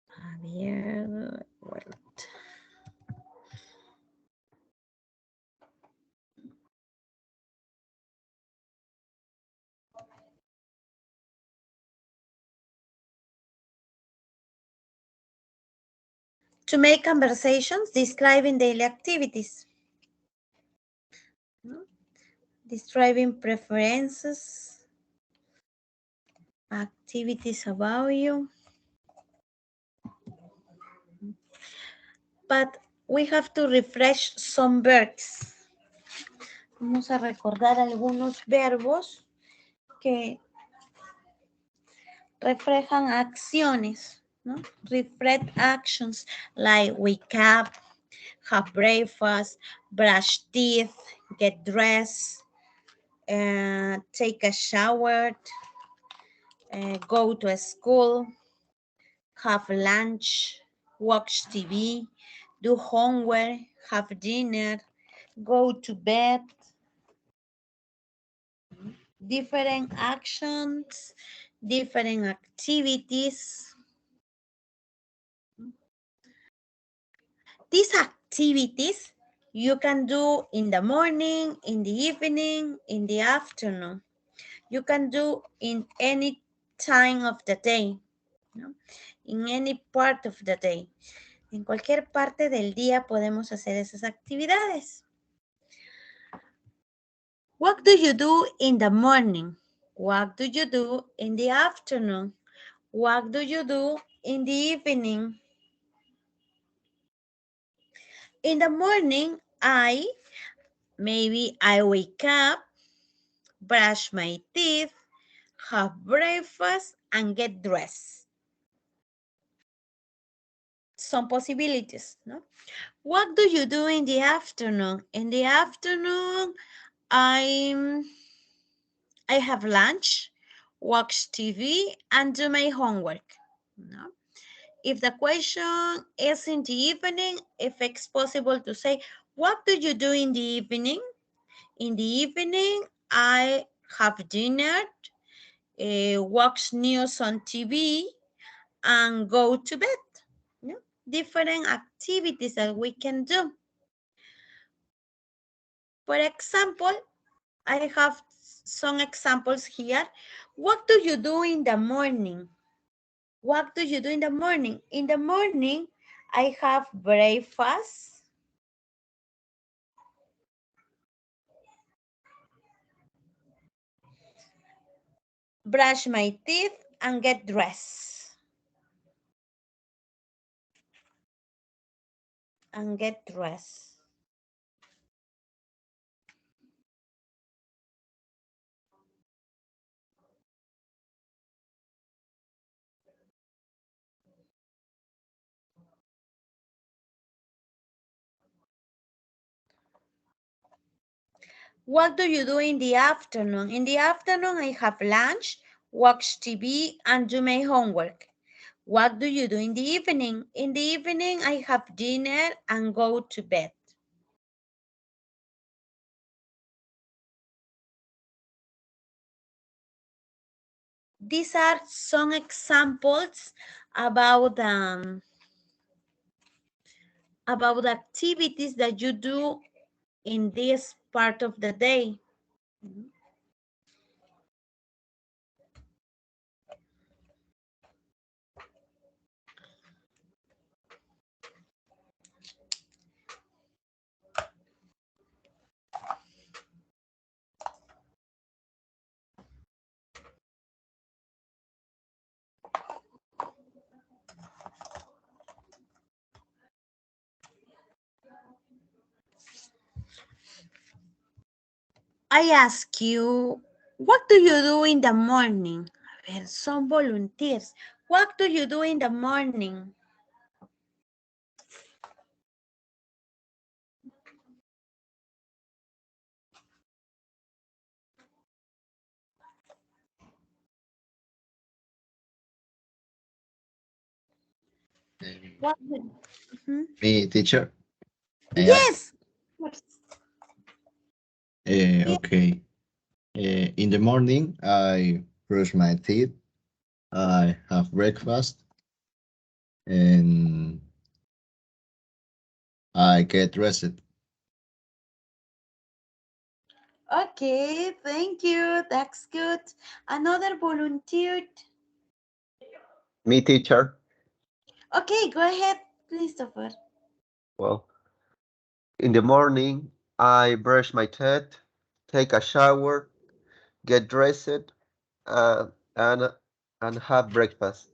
A ver, bueno. To make conversations describing daily activities. ¿No? Describing preferences, activities about you. But we have to refresh some verbs. Vamos a recordar algunos verbos que reflejan acciones, ¿no? Reflect actions like wake up, have breakfast, brush teeth, get dressed, take a shower, go to a school, have lunch, watch TV, do homework, have dinner, go to bed. Different actions, different activities. These activities you can do in the morning, in the evening, in the afternoon. You can do in any time of the day, ¿no? In any part of the day. En cualquier parte del día podemos hacer esas actividades. What do you do in the morning? What do you do in the afternoon? What do you do in the evening? In the morning, maybe I wake up, brush my teeth, have breakfast, and get dressed. Some possibilities, no? What do you do in the afternoon? In the afternoon, I have lunch, watch TV, and do my homework. No? If the question is in the evening, if it's possible to say, what do you do in the evening? In the evening, I have dinner, watch news on TV, and go to bed. No? Different activities that we can do. For example, I have some examples here. What do you do in the morning? What do you do in the morning? In the morning, I have breakfast. brush my teeth, and get dressed. And get dressed. What do you do in the afternoon? In the afternoon, I have lunch, watch TV, and do my homework. What do you do in the evening? In the evening, I have dinner and go to bed. These are some examples about activities that you do in this part of the day. I ask you, what do you do in the morning? A ver, some volunteers. What do you do in the morning? What? Me, teacher. Yes. Okay. In the morning, I brush my teeth. I have breakfast, and I get dressed. Okay, thank you. That's good. Another volunteer. Me, teacher. Okay, go ahead, Christopher. Well, in the morning, I brush my teeth, take a shower, get dressed, uh, and and have breakfast.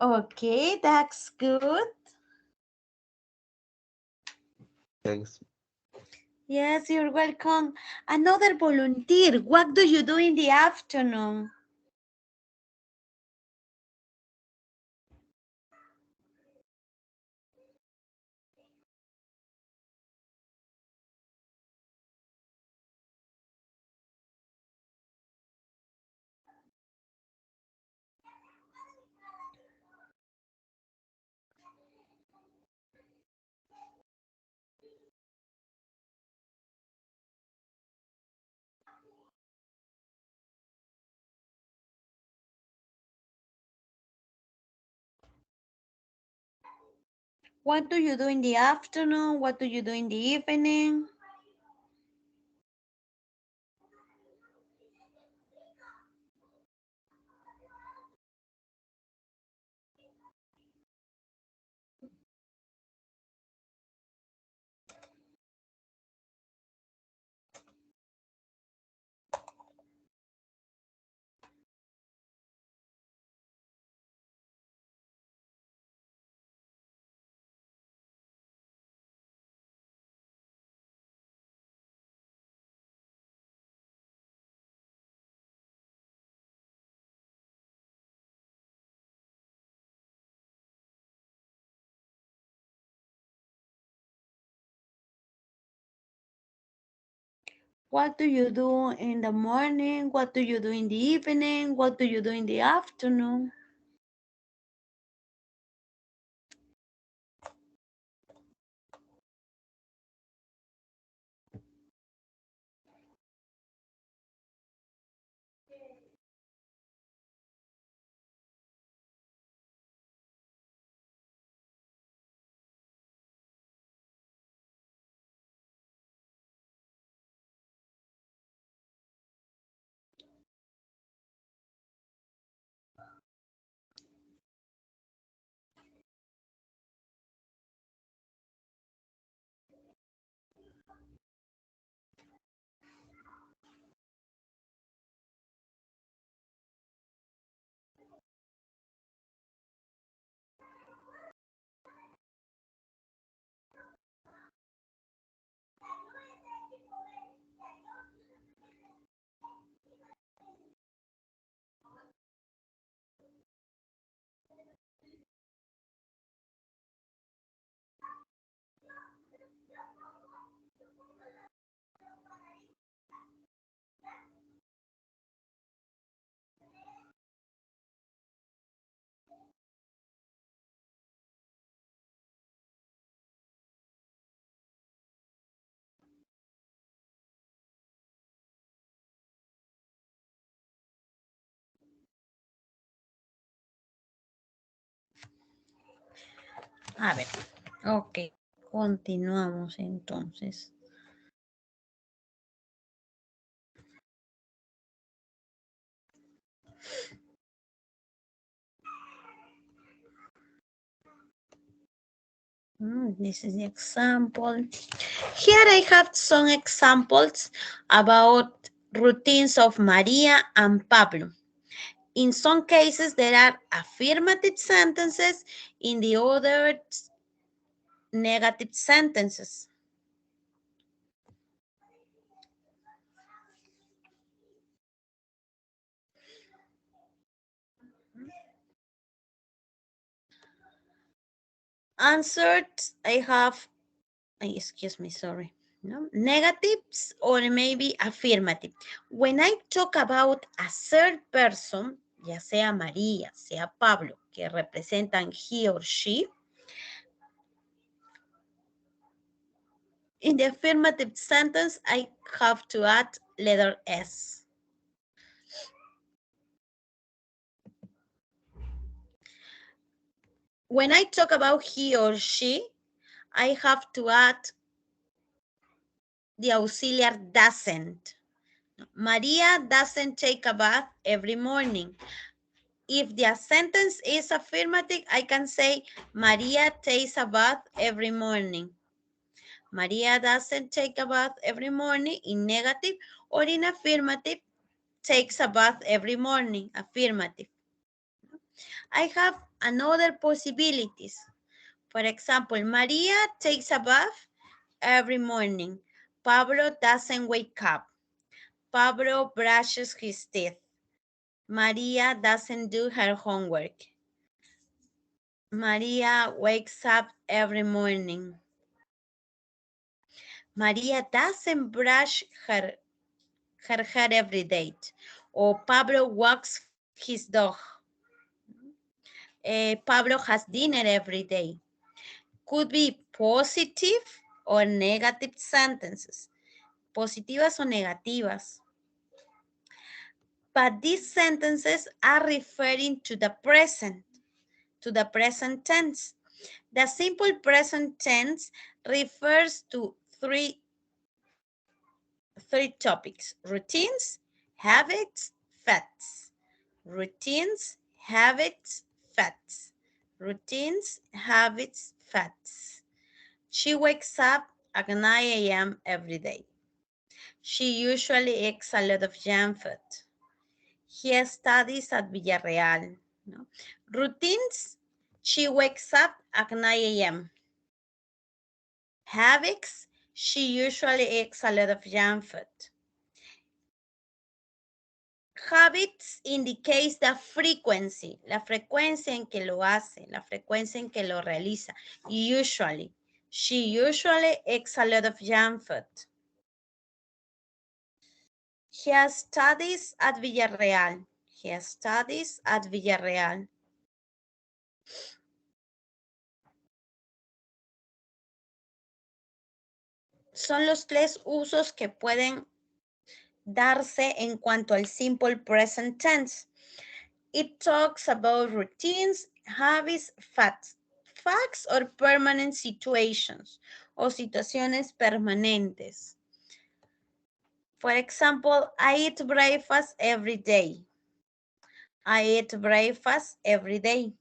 Okay, that's good. Thanks. Yes, you're welcome. Another volunteer. What do you do in the afternoon? What do you do in the afternoon? What do you do in the evening? What do you do in the morning? What do you do in the evening? What do you do in the afternoon? A ver, ok, continuamos entonces. This is the example. Here I have some examples about routines of Maria and Pablo. In some cases, there are affirmative sentences, in the others, negative sentences. Answered, I have, excuse me, sorry. No, negatives or maybe affirmative. When I talk about a third person, ya sea María, sea Pablo, que representan he or she, in the affirmative sentence, I have to add letter S. When I talk about he or she, I have to add the auxiliary doesn't. Maria doesn't take a bath every morning. If the sentence is affirmative, I can say Maria takes a bath every morning. Maria doesn't take a bath every morning in negative, or in affirmative, takes a bath every morning, affirmative. I have another possibilities. For example, Maria takes a bath every morning. Pablo doesn't wake up. Pablo brushes his teeth. Maria doesn't do her homework. Maria wakes up every morning. Maria doesn't brush her hair every day. Or Pablo walks his dog. Pablo has dinner every day. Could be positive or negative sentences. Positivas o negativas. But these sentences are referring to the present tense. The simple present tense refers to three topics: routines, habits, facts. Routines, habits, facts. Routines, habits, facts. She wakes up at 9 a.m. every day. She usually eats a lot of junk food. He studies at Villarreal. No? Routines, she wakes up at 9 a.m. Habits, she usually eats a lot of junk food. Habits indicates the frequency, la frecuencia en que lo hace, la frecuencia en que lo realiza. Usually, she usually eats a lot of junk food. He studies at Villarreal. He studies at Villarreal. Son los tres usos que pueden darse en cuanto al simple present tense. It talks about routines, habits, facts. Facts or permanent situations, o situaciones permanentes. For example, I eat breakfast every day. I eat breakfast every day.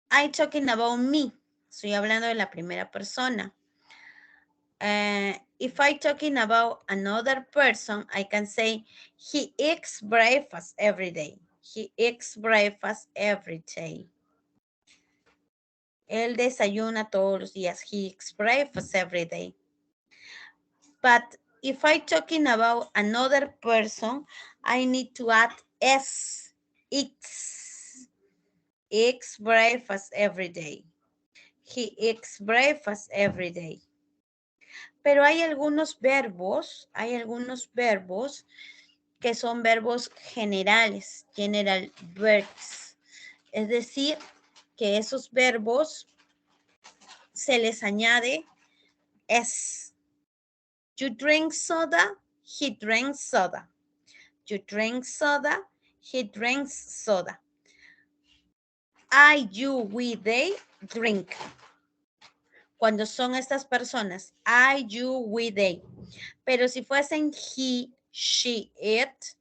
I'm talking about me. Estoy hablando de la primera persona. If I'm talking about another person, I can say, he eats breakfast every day. He eats breakfast every day. Él desayuna todos los días. He eats breakfast every day. But if I'm talking about another person, I need to add S. Eats. Eats breakfast every day. He eats breakfast every day. Pero hay algunos verbos que son verbos generales, general verbs. Es decir, que esos verbos se les añade S. You drink soda, he drinks soda. You drink soda, he drinks soda. I, you, we, they drink. Cuando son estas personas, I, you, we, they. Pero si fuesen he, she, it,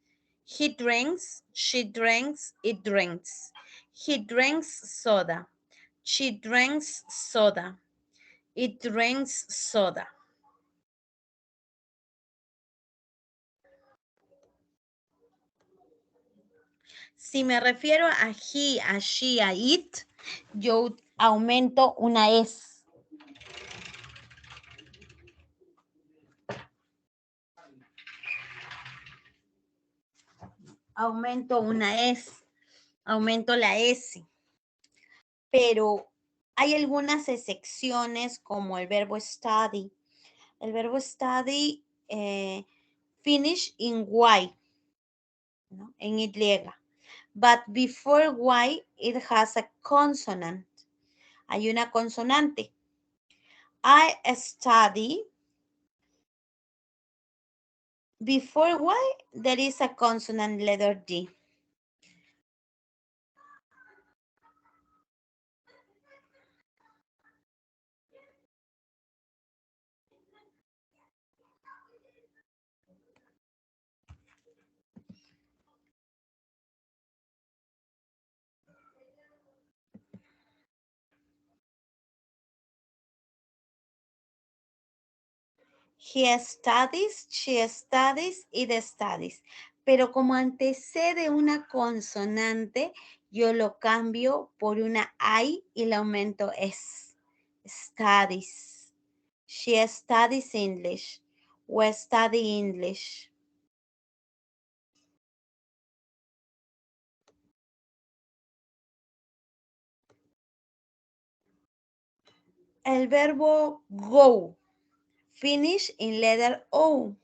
he drinks, she drinks, it drinks. He drinks soda. She drinks soda. It drinks soda. Si me refiero a he, a she, a it, yo aumento una S. Aumento una S. Aumento la S. Pero hay algunas excepciones como el verbo study. El verbo study finish in Y, ¿no? En Y. But before Y, it has a consonant. Hay una consonante. I study. Before Y, there is a consonant letter D. He studies, she studies, it studies. Pero como antecede una consonante, yo lo cambio por una I y le aumento S. Studies. She studies English. We study English. El verbo go. Finish in letter O.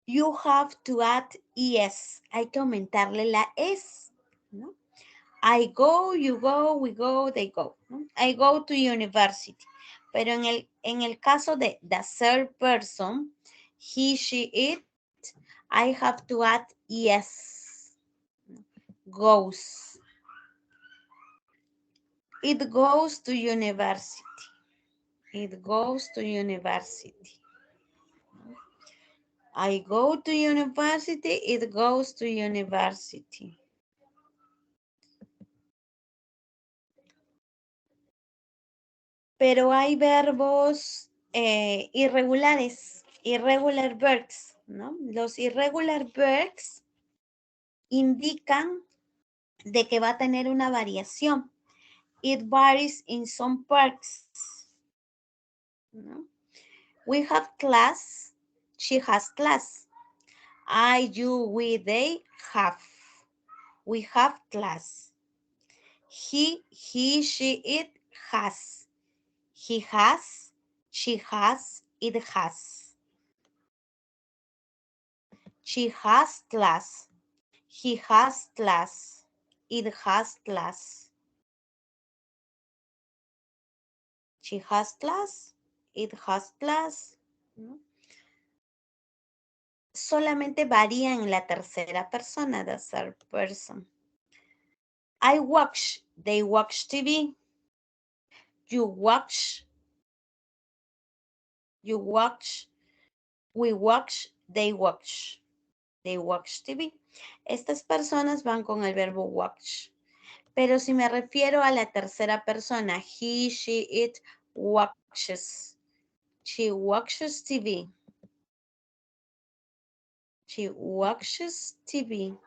You have to add ES. Hay que aumentarle la S, ¿no? I go, you go, we go, they go, ¿no? I go to university. Pero en el caso de the third person, he, she, it, I have to add ES. Goes. It goes to university. It goes to university. I go to university, it goes to university. Pero hay verbos irregulares, irregular verbs, ¿no? Los irregular verbs indican de que va a tener una variación. It varies in some parts, ¿no? We have class, she has class. I, you, we, they have. We have class. He, she, it has. He has, she has, it has. She has class. He has class. It has class. She has class. It has class. ¿No? Solamente varía en la tercera persona, the third person. I watch. They watch TV. You watch. You watch. We watch. They watch. They watch TV. Estas personas van con el verbo watch. Pero si me refiero a la tercera persona, he, she, it watches. She watches TV. She watches TV.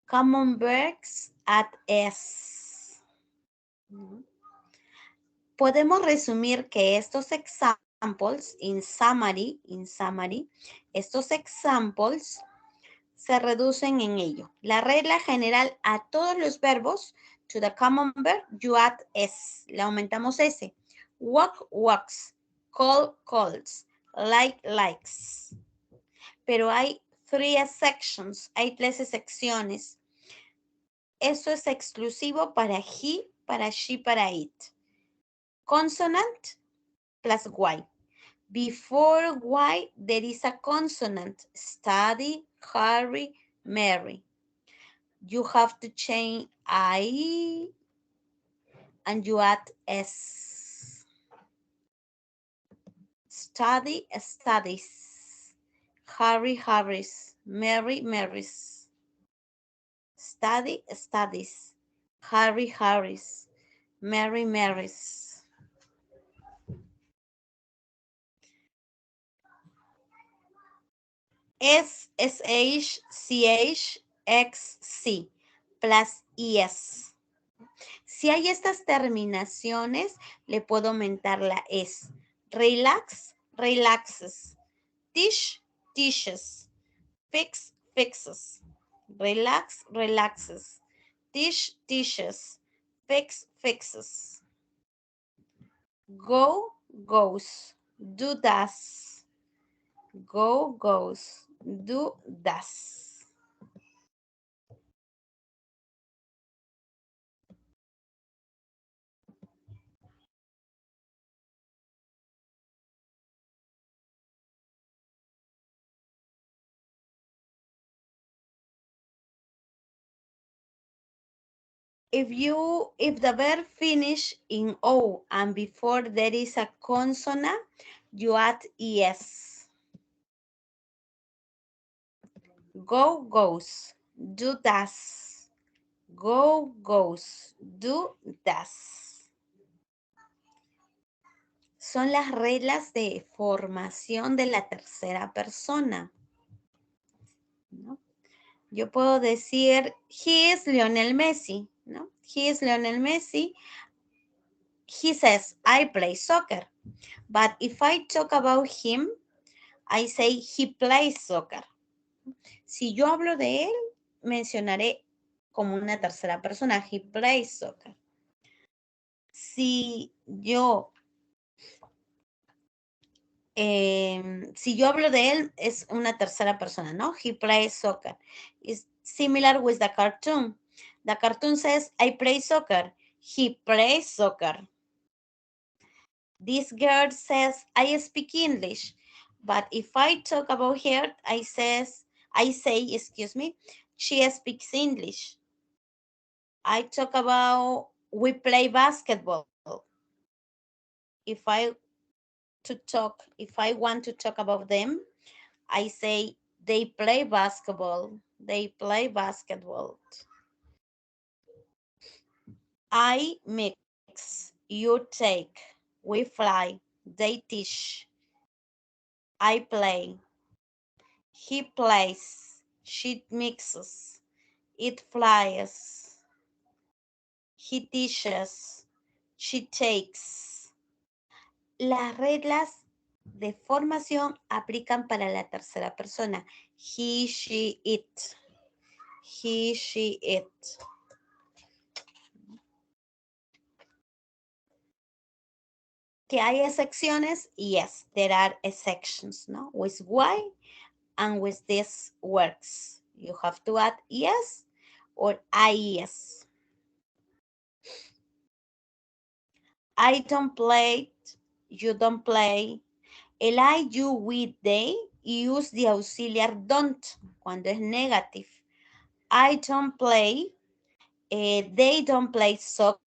Common verbs at S. Podemos resumir que estos examples, in summary, estos examples se reducen en ello. La regla general a todos los verbos, to the common verb, you add S. Le aumentamos S. Walk, walks. Call, calls. Like, likes. Pero hay hay 3 secciones. Eso es exclusivo para he, para she, para it. Consonant plus Y. Before Y, there is a consonant. Study, hurry, marry. You have to change I and you add S. Study, studies. Hurry, hurries. Marry, marries. Study, studies. Hurry, hurries. Marry, marries. SHCH plus ES. Si hay estas terminaciones, le puedo aumentar la S. Relax, relaxes. Teach, teaches. Fix, fixes. Relax, relaxes. Teach, teaches. Fix, fixes. Go, goes. Do, does. Go, goes. Do, does. If the verb finish in O and before there is a consonant, you add ES. Go, goes. Do, does. Go, goes. Do, does. Son las reglas de formación de la tercera persona, ¿no? Yo puedo decir, he is Lionel Messi, ¿no? He is Lionel Messi. He says, I play soccer. But if I talk about him, I say he plays soccer. Si yo hablo de él, mencionaré como una tercera persona, he plays soccer. Si yo hablo de él, es una tercera persona, ¿no? He plays soccer. It's similar with the cartoon. The cartoon says, I play soccer. He plays soccer. This girl says, I speak English. But if I talk about her, I say, she speaks English. I talk about, we play basketball. If I want to talk about them, I say they play basketball. They play basketball. I mix, you take, we fly, they teach, I play, he plays, she mixes, it flies, he teaches, she takes. Las reglas de formación aplican para la tercera persona. He, she, it. He, she, it. Que hay excepciones? Yes, there are exceptions, no? With why and with this works. You have to add yes or IES. I don't play, you don't play. El I, you, we, they use the auxiliar don't cuando es negative. I don't play, they don't play soccer,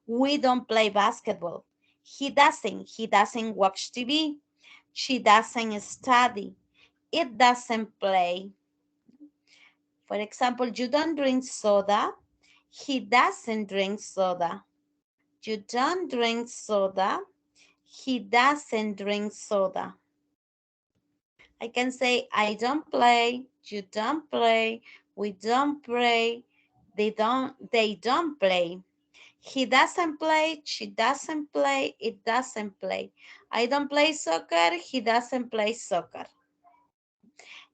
we don't play basketball. He doesn't watch TV. She doesn't study. It doesn't play. For example, you don't drink soda. He doesn't drink soda. You don't drink soda. He doesn't drink soda. I can say, I don't play, you don't play, we don't play, they don't play. He doesn't play, she doesn't play, it doesn't play. I don't play soccer, he doesn't play soccer.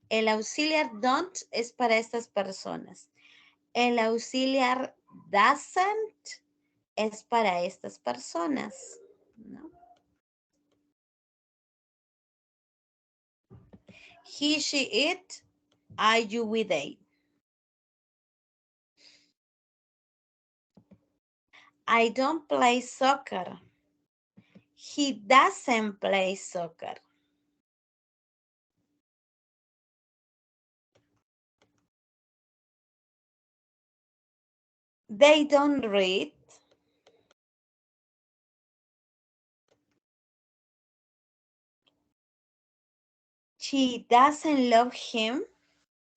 El auxiliar don't es para estas personas. El auxiliar doesn't es para estas personas, ¿no? He, she, it, I, you, we, they. I don't play soccer. He doesn't play soccer. They don't read. She doesn't love him.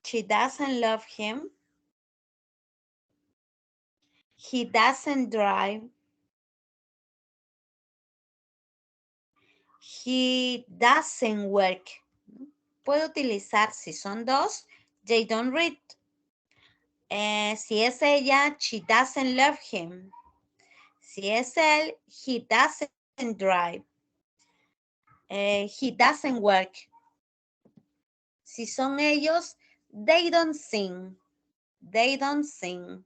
She doesn't love him. He doesn't drive. He doesn't work. Puedo utilizar, si son dos, they don't read. Si es ella, she doesn't love him. Si es él, he doesn't drive. He doesn't work. Si son ellos, they don't sing. They don't sing.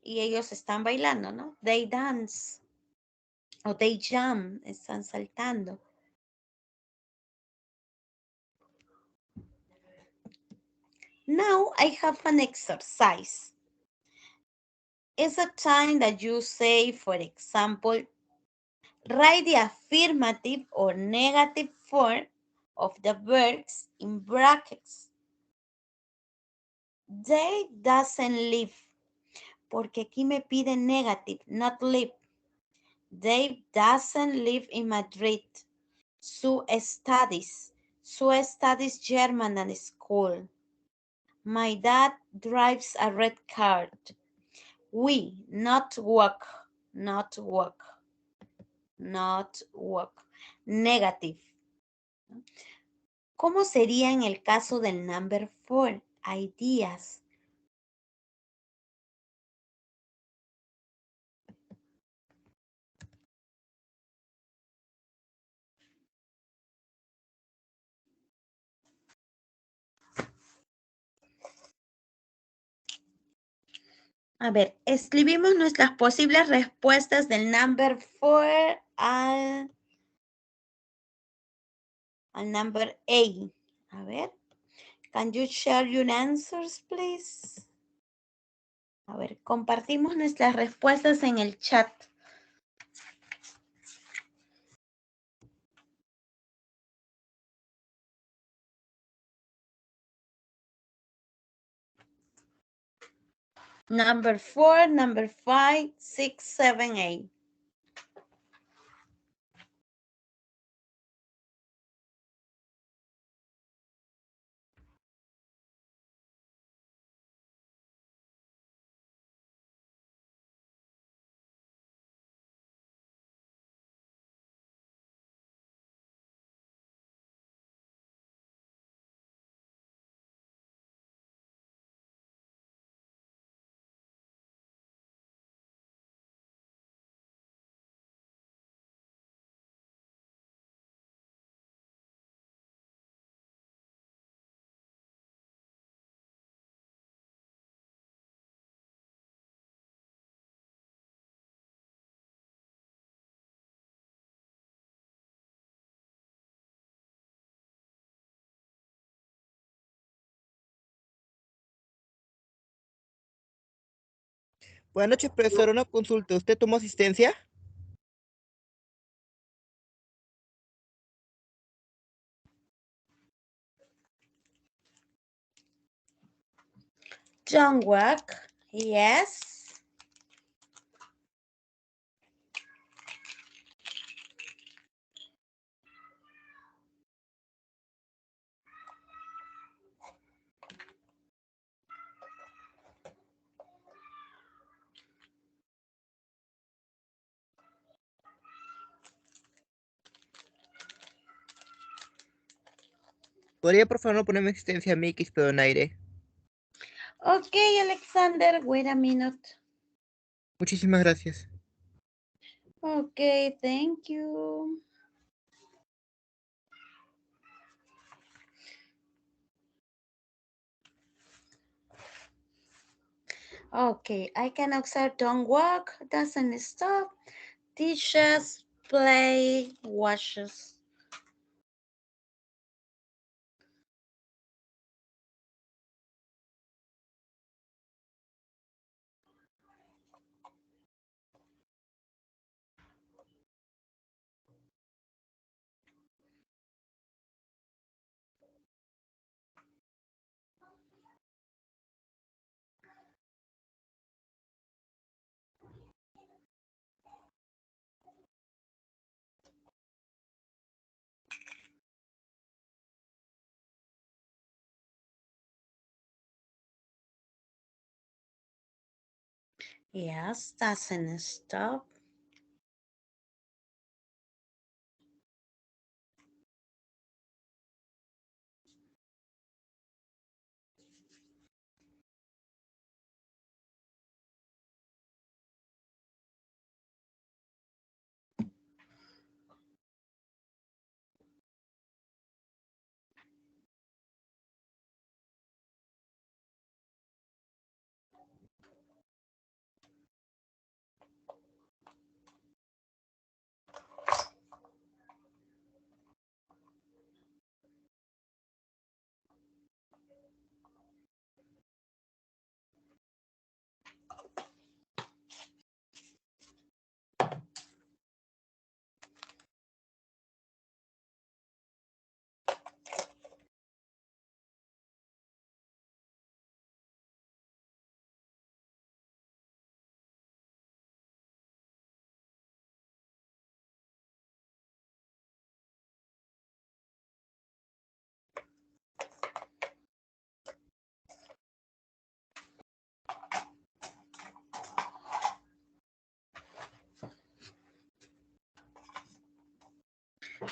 Y ellos están bailando, ¿no? They dance. O they jump, están saltando. Now I have an exercise. It's a time that you say, for example, write the affirmative or negative form of the verbs in brackets. They doesn't live. Porque aquí me pide negative, not live. Dave doesn't live in Madrid. Sue studies. Sue studies German at school. My dad drives a red car. We, not walk, not walk, not walk. Negative. ¿Cómo sería en el caso del number 4? Ideas. A ver, escribimos nuestras posibles respuestas del number 4 al number 8. A ver, can you share your answers, please? A ver, compartimos nuestras respuestas en el chat. Number 4, number 5, 6, 7, 8. Buenas noches, profesor. Una consulta. ¿Usted tomó asistencia? John work, yes. ¿Podría, por favor, no ponerme asistencia a mí que estoy en aire? Okay, Alexander, wait a minute. Muchísimas gracias. Okay, thank you. Okay, I can observe don't walk, doesn't stop, teaches, play, washes. Yes, doesn't stop.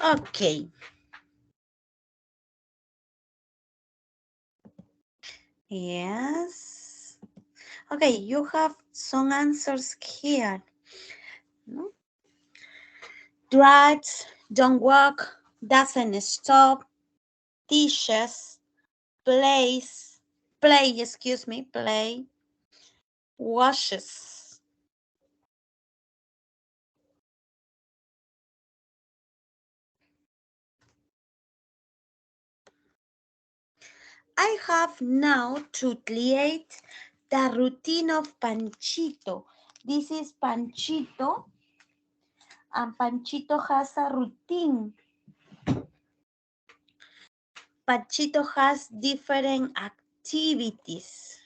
Okay. Yes. Okay, you have some answers here. No? Drives, don't walk, doesn't stop, teaches, play, washes. I have now to create the routine of Panchito. This is Panchito, and Panchito has a routine. Panchito has different activities.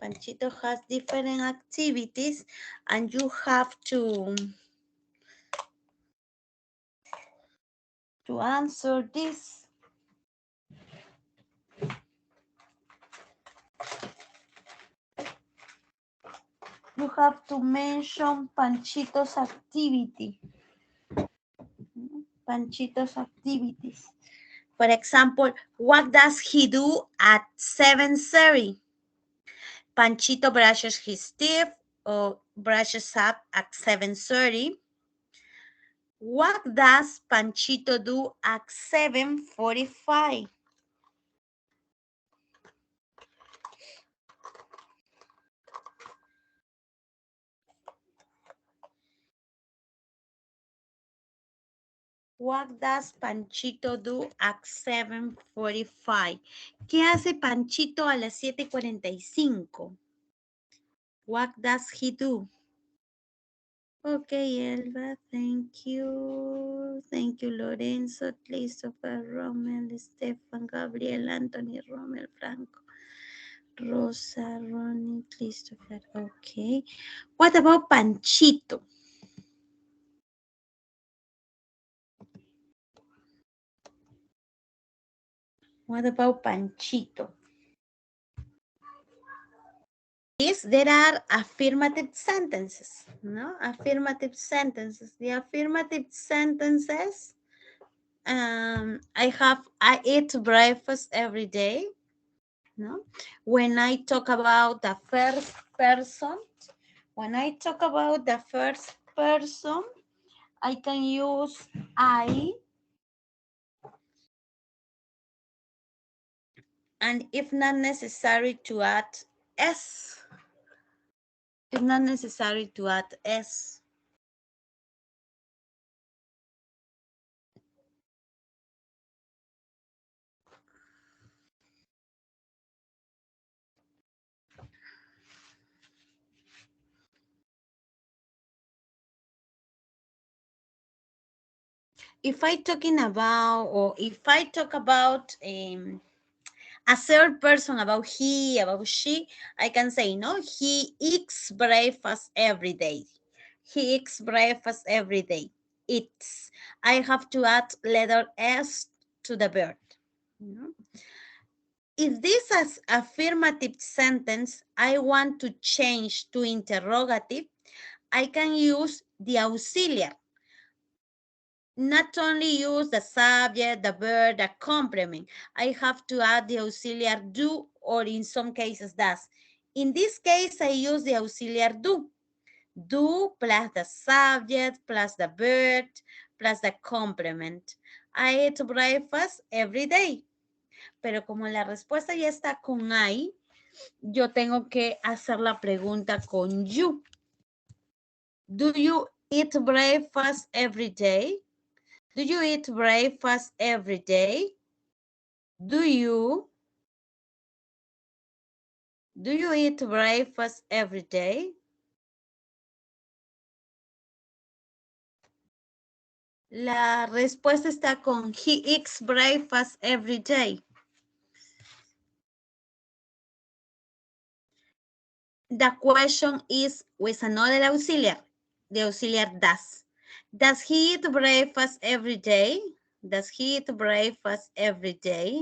Panchito has different activities, and you have to answer this. You have to mention Panchito's activity. Panchito's activities. For example, what does he do at 7:30? Panchito brushes his teeth or brushes up at 7:30. What does Panchito do at 7:45? What does Panchito do at 7:45? ¿Qué hace Panchito a las 7:45? What does he do? Okay, Elba, thank you. Thank you, Lorenzo, Christopher, Rommel, Stefan, Gabriel, Anthony, Rommel, Franco, Rosa, Ronnie, Christopher. Okay. What about Panchito? What about Panchito? There are affirmative sentences, no? Affirmative sentences. The affirmative sentences, I eat breakfast every day, no? When I talk about the first person, I can use I, and if not necessary to add S. If not necessary to add S. If I talk about a third person, about he, about she, I can say, no, he eats breakfast every day. He eats breakfast every day. It's. I have to add letter S to the verb. If this is affirmative sentence, I want to change to interrogative, I can use the auxiliary. Not only use the subject, the verb, the complement. I have to add the auxiliary do, or in some cases does. In this case, I use the auxiliary do. Do plus the subject plus the verb plus the complement. I eat breakfast every day. Pero como la respuesta ya está con I, yo tengo que hacer la pregunta con you. Do you eat breakfast every day? Do you eat breakfast every day? Do you eat breakfast every day? La respuesta está con he eats breakfast every day. The question is with another auxiliary. The auxiliary does. Does he eat breakfast every day? Does he eat breakfast every day?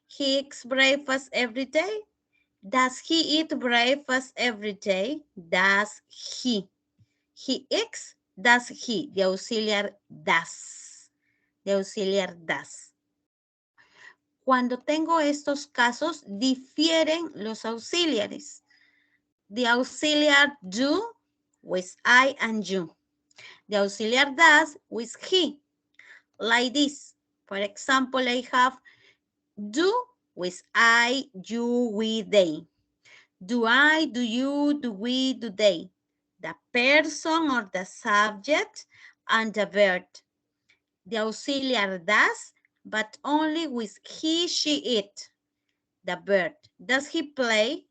He eats breakfast every day. Does he eat breakfast every day? Does he? He eats, does he? The auxiliary does. The auxiliary does. Cuando tengo estos casos, difieren los auxiliares. The auxiliary do with I and you. The auxiliary does with he. Like this. For example, I have do with I, you, we, they. Do I, do you, do we, do they. The person or the subject and the verb. The auxiliary does, but only with he, she, it. The verb. Does he play?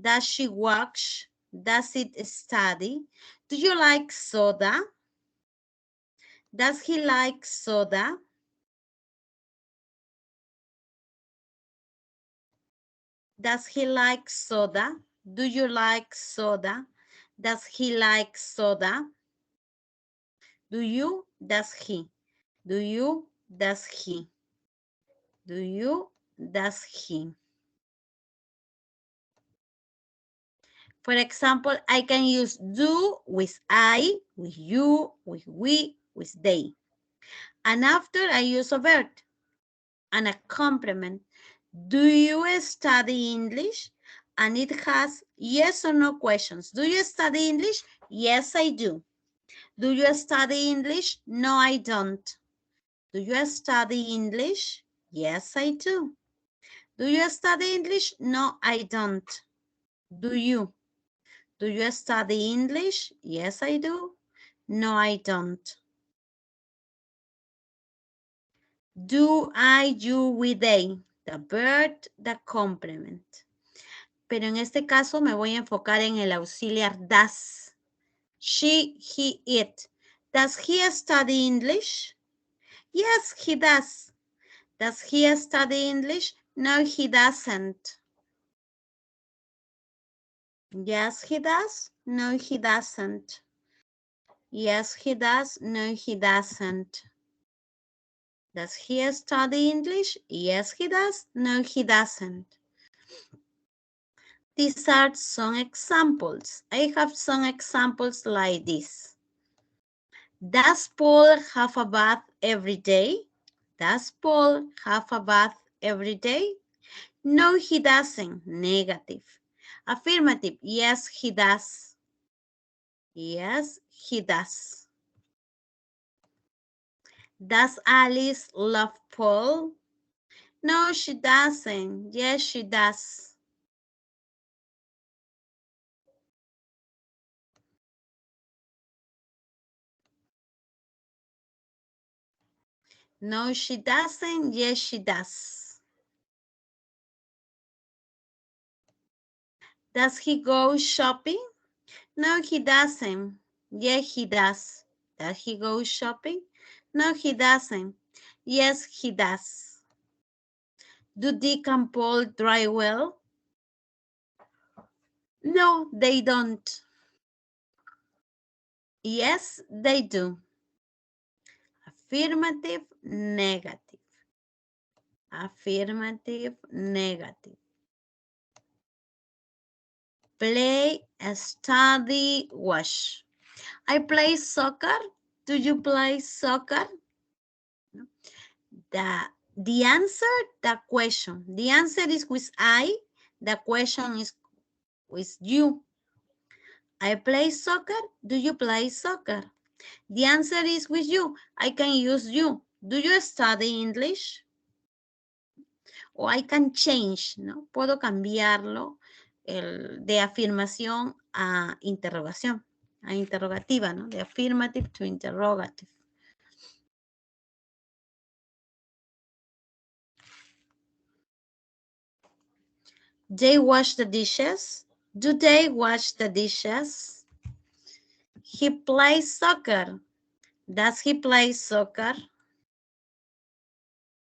Does she watch? Does it study? Do you like soda? Does he like soda? Does he like soda? Do you like soda? Does he like soda? Do you? Does he? Do you? Does he? Do you? Does he? For example, I can use do with I, with you, with we, with they. And after I use a verb and a complement. Do you study English? And it has yes or no questions. Do you study English? Yes, I do. Do you study English? No, I don't. Do you study English? Yes, I do. Do you study English? No, I don't. Do you? Do you study English? Yes, I do. No, I don't. Do I, you, we, they. The verb, the complement. Pero en este caso me voy a enfocar en el auxiliar does. She, he, it. Does he study English? Yes, he does. Does he study English? No, he doesn't. Yes, he does. No, he doesn't. Yes, he does. No, he doesn't. Does he study English? Yes, he does. No, he doesn't. These are some examples. I have some examples like this. Does Paul have a bath every day? Does Paul have a bath every day? No, he doesn't. Negative. Affirmative. Yes, he does. Yes, he does. Does Alice love Paul? No, she doesn't. Yes, she does. No, she doesn't. Yes, she does. Does he go shopping? No, he doesn't. Yes, he does. Does he go shopping? No, he doesn't. Yes, he does. Do Dick and Paul drive well? No, they don't. Yes, they do. Affirmative, negative. Affirmative, negative. Play, study, watch. I play soccer. Do you play soccer? The answer, the question. The answer is with I. The question is with you. I play soccer. Do you play soccer? The answer is with you. I can use you. Do you study English? O I can change, ¿no? Puedo cambiarlo de afirmación a interrogación, a interrogativa, ¿no? De affirmative to interrogative. They wash the dishes. Do they wash the dishes? He plays soccer. Does he play soccer?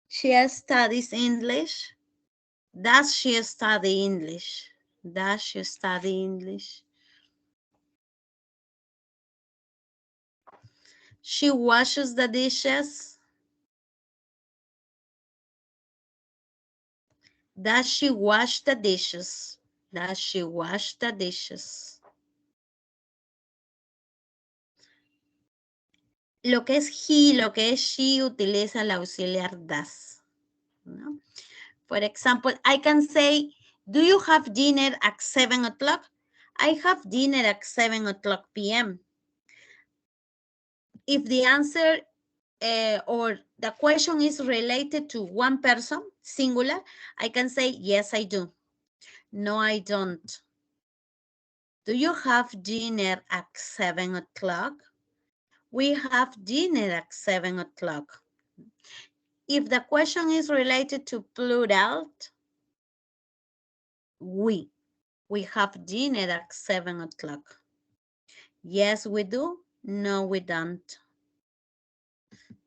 She studies English. Does she study English? Does she study English? She washes the dishes. Does she wash the dishes? Does she wash the dishes? Lo que es he, lo que es she, utiliza el auxiliar does, ¿no? For example, I can say, do you have dinner at 7 o'clock? I have dinner at 7 o'clock p.m. If the answer or the question is related to one person, singular, I can say, yes, I do. No, I don't. Do you have dinner at 7 o'clock? We have dinner at 7 o'clock. If the question is related to plural, we have dinner at 7 o'clock. Yes, we do. No, we don't.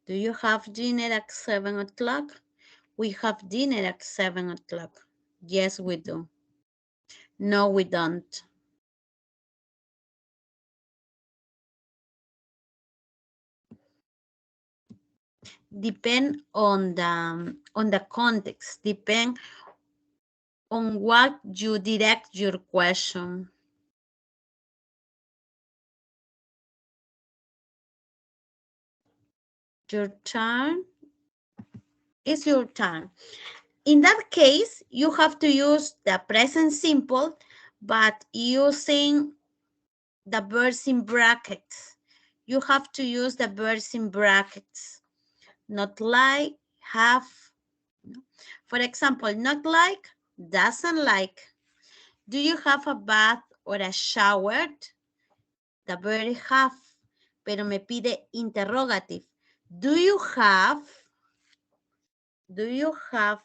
Do you have dinner at 7 o'clock? We have dinner at 7 o'clock. Yes, we do. No, we don't. Depend on the context. Depend on what you direct your question. Your turn. It's your turn. In that case, you have to use the present simple, but using the verbs in brackets. You have to use the verbs in brackets. Not like, have. For example, not like, doesn't like. Do you have a bath or a shower? The verb have, pero me pide interrogative. Do you have? Do you have?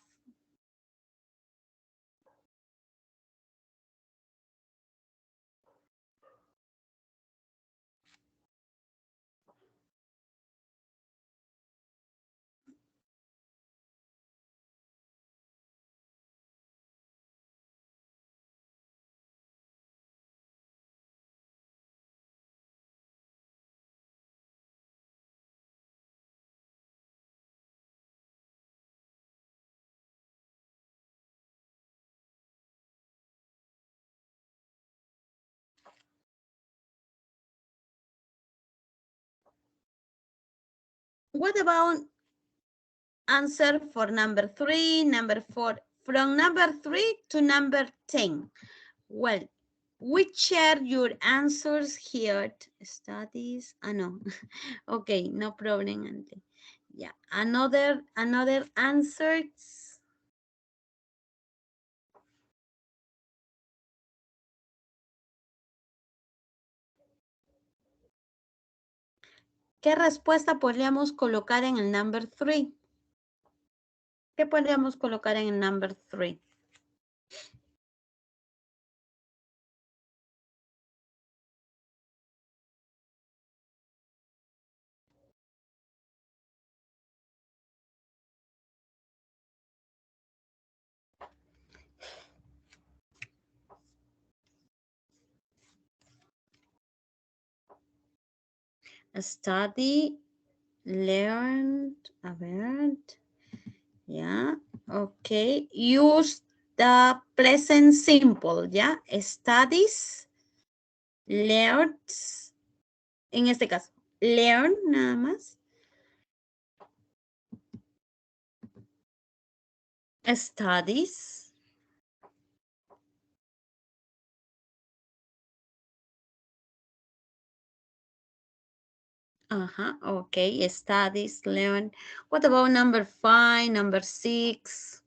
What about answer for number 3, number 4, from number 3 to number 10? Well, we share your answers here. Studies, no. Okay, no problem, Auntie. Yeah, another answers. ¿Qué respuesta podríamos colocar en el number 3? ¿Qué podríamos colocar en el number 3? Study, learned, a ver, ya, Okay, use the present simple, ¿ya? Studies, learns, en este caso, learn nada más. Studies. Okay, studies, learn. What about number 5, number 6?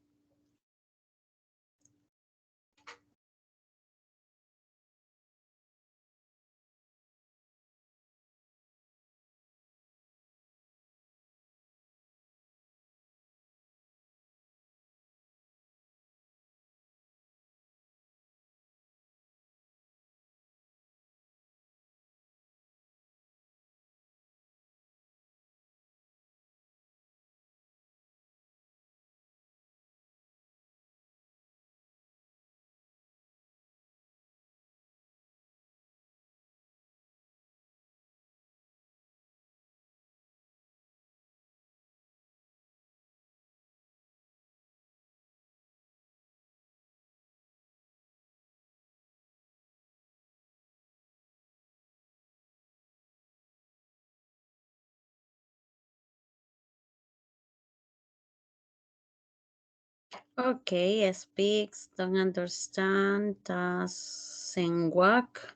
Okay, speaks, don't understand, doesn't work,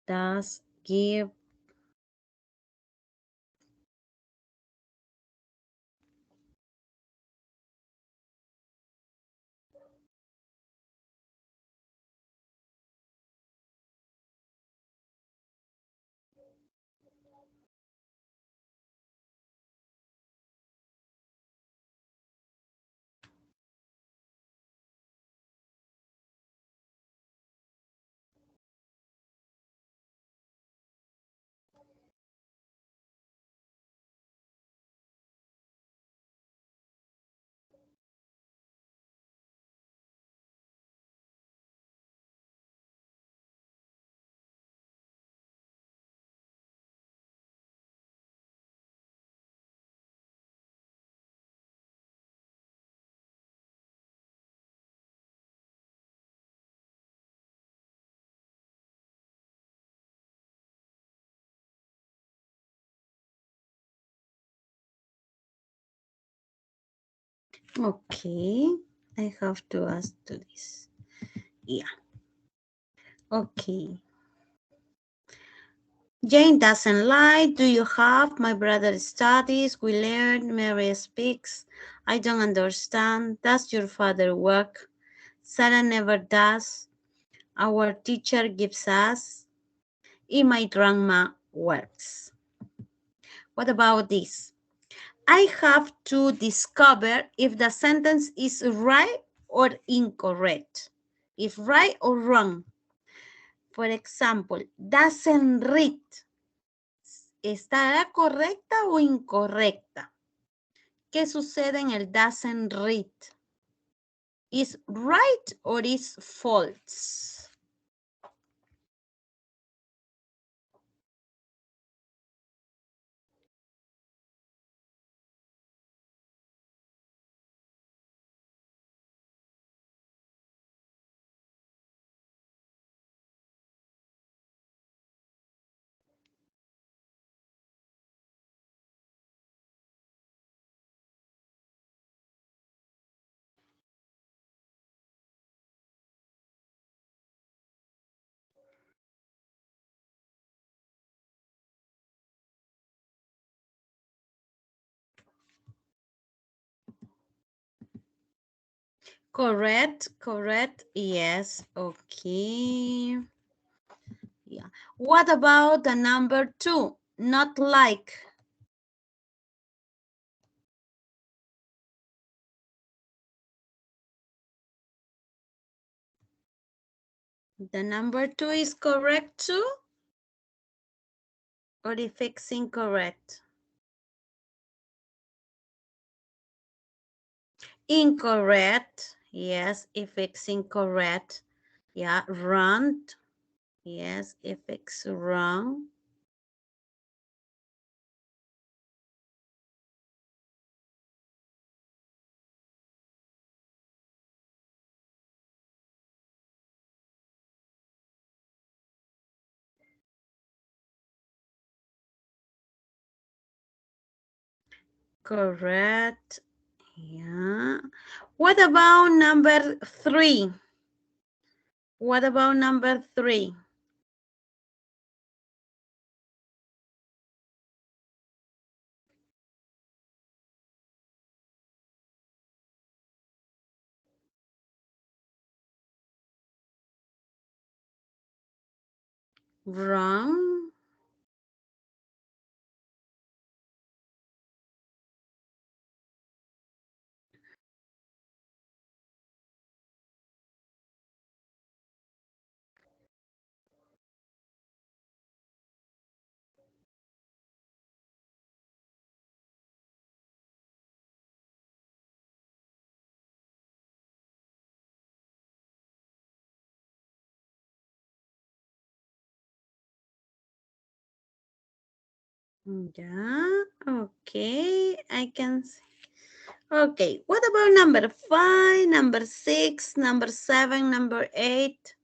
does give. Okay, I have to ask to this. Yeah. Okay. Jane doesn't lie. Do you have? My brother studies. We learn. Mary speaks. I don't understand. Does your father work? Sarah never does. Our teacher gives us. And my grandma works. What about this? I have to discover if the sentence is right or incorrect. If right or wrong. For example, doesn't read. ¿Estará correcta o incorrecta? ¿Qué sucede en el doesn't read? ¿Is right or is false? Correct, correct, yes, okay. Yeah. What about the number 2? Not like. The number 2 is correct too? Or if it's incorrect? Incorrect. Yes, if it's incorrect. Yeah, wrong. Yes, if it's wrong. Correct. Yeah. What about number 3? What about number 3? Wrong. Yeah, okay, I can see. Okay, what about number 5, number 6, number 7, number 8?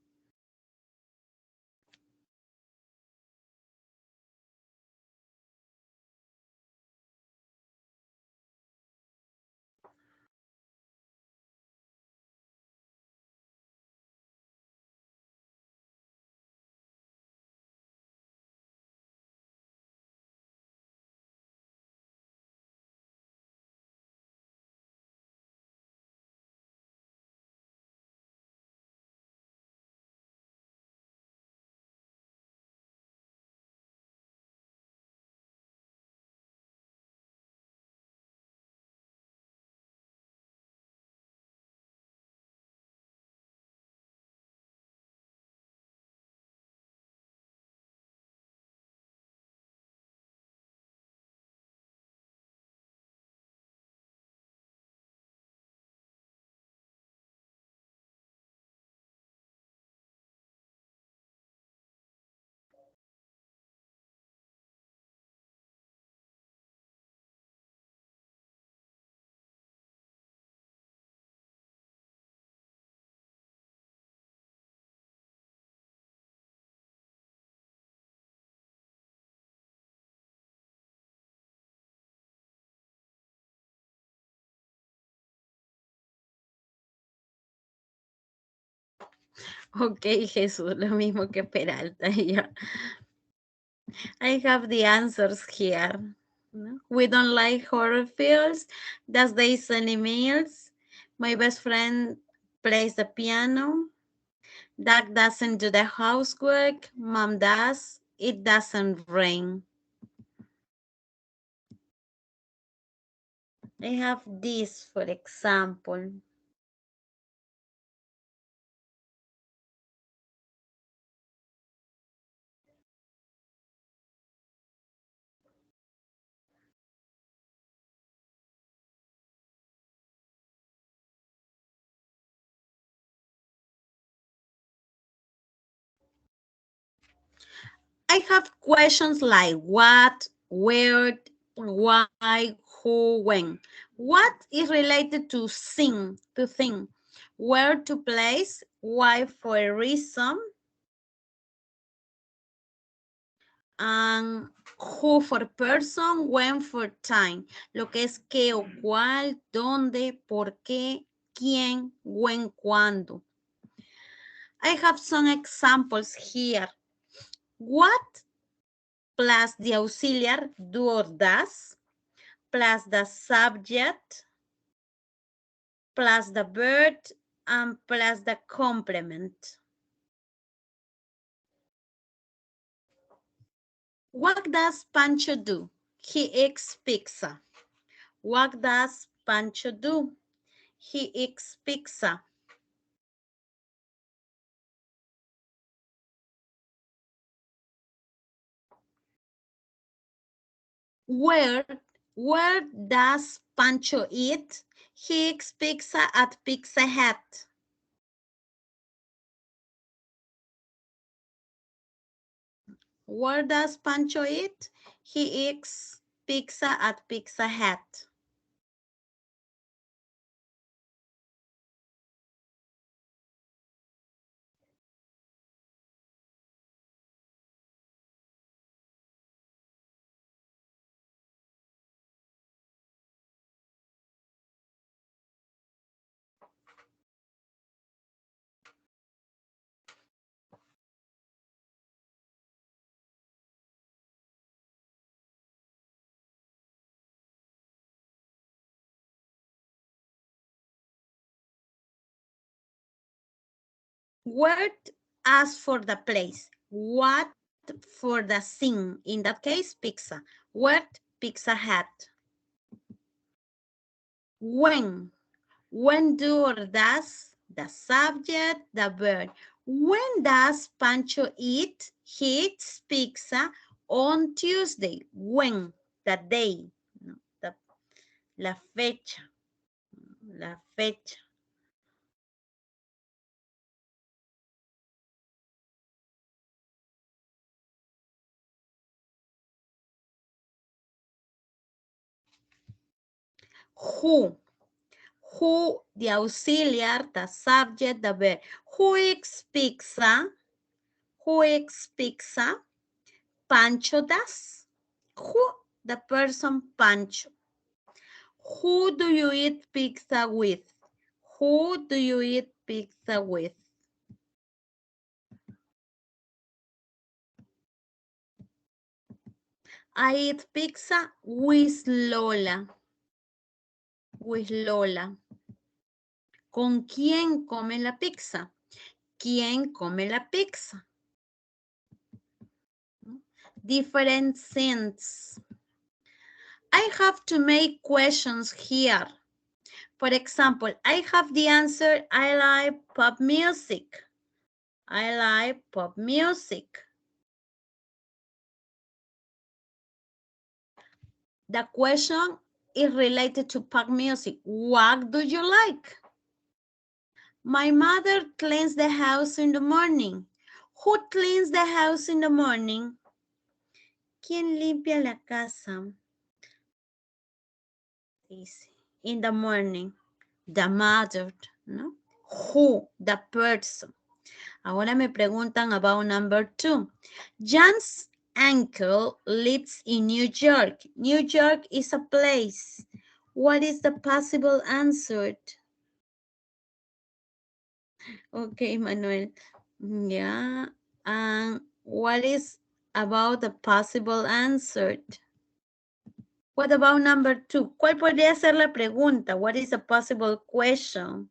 Ok, Jesús, lo mismo que Peralta. Ya. I have the answers here. No? We don't like horror films. Does they send emails? My best friend plays the piano. Dad doesn't do the housework. Mom does. It doesn't rain. I have this, for example. I have questions like what, where, why, who, when. What is related to sing, to think? Where to place, why for a reason, and who for person, when for time. Lo que es qué o cuál, dónde, por qué, quién, when, cuándo. I have some examples here. What plus the auxiliar do or does, plus the subject, plus the verb, and plus the complement. What does Pancho do? He eats pizza. What does Pancho do? He eats pizza. Where, where does Pancho eat? He eats pizza at Pizza Hut. Where does Pancho eat? He eats pizza at Pizza Hut. Word asks for the place. What for the scene? In that case, pizza. Word, Pizza Hut. When? When do or does? The subject, the verb. When does Pancho eat his pizza? On Tuesday. When? The day. No, la fecha. La fecha. Who? Who, the auxiliar, the subject, the verb. Who eats pizza? Who eats pizza? Pancho does. Who? The person Pancho. Who do you eat pizza with? Who do you eat pizza with? I eat pizza with Lola. With Lola. ¿Con quién come la pizza? ¿Quién come la pizza? Different sense. I have to make questions here. For example, I have the answer, I like pop music. I like pop music. The question is related to pop music. What do you like? My mother cleans the house in the morning. Who cleans the house in the morning? ¿Quién limpia la casa? In the morning. The mother, ¿no? Who? The person. Ahora me preguntan about number 2. Jan's uncle lives in New York. New York is a place. What is the possible answer? Okay, Manuel. Yeah. And what is about the possible answer? What about number 2? ¿Cuál podría ser la pregunta? What is a possible question?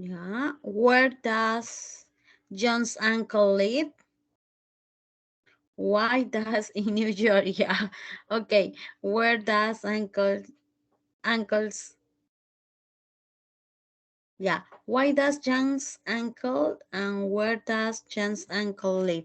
Yeah. Where does John's uncle live? Why does in New York? Yeah. Okay. Where does uncle's yeah. Why does John's uncle and where does John's uncle live?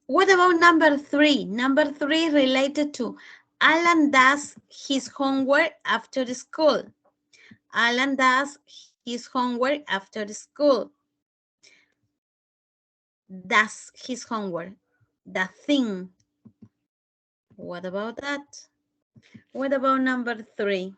What about number 3? Number 3 related to Alan does his homework after the school. Alan does his homework after the school. Does his homework. The thing. What about that? What about number 3?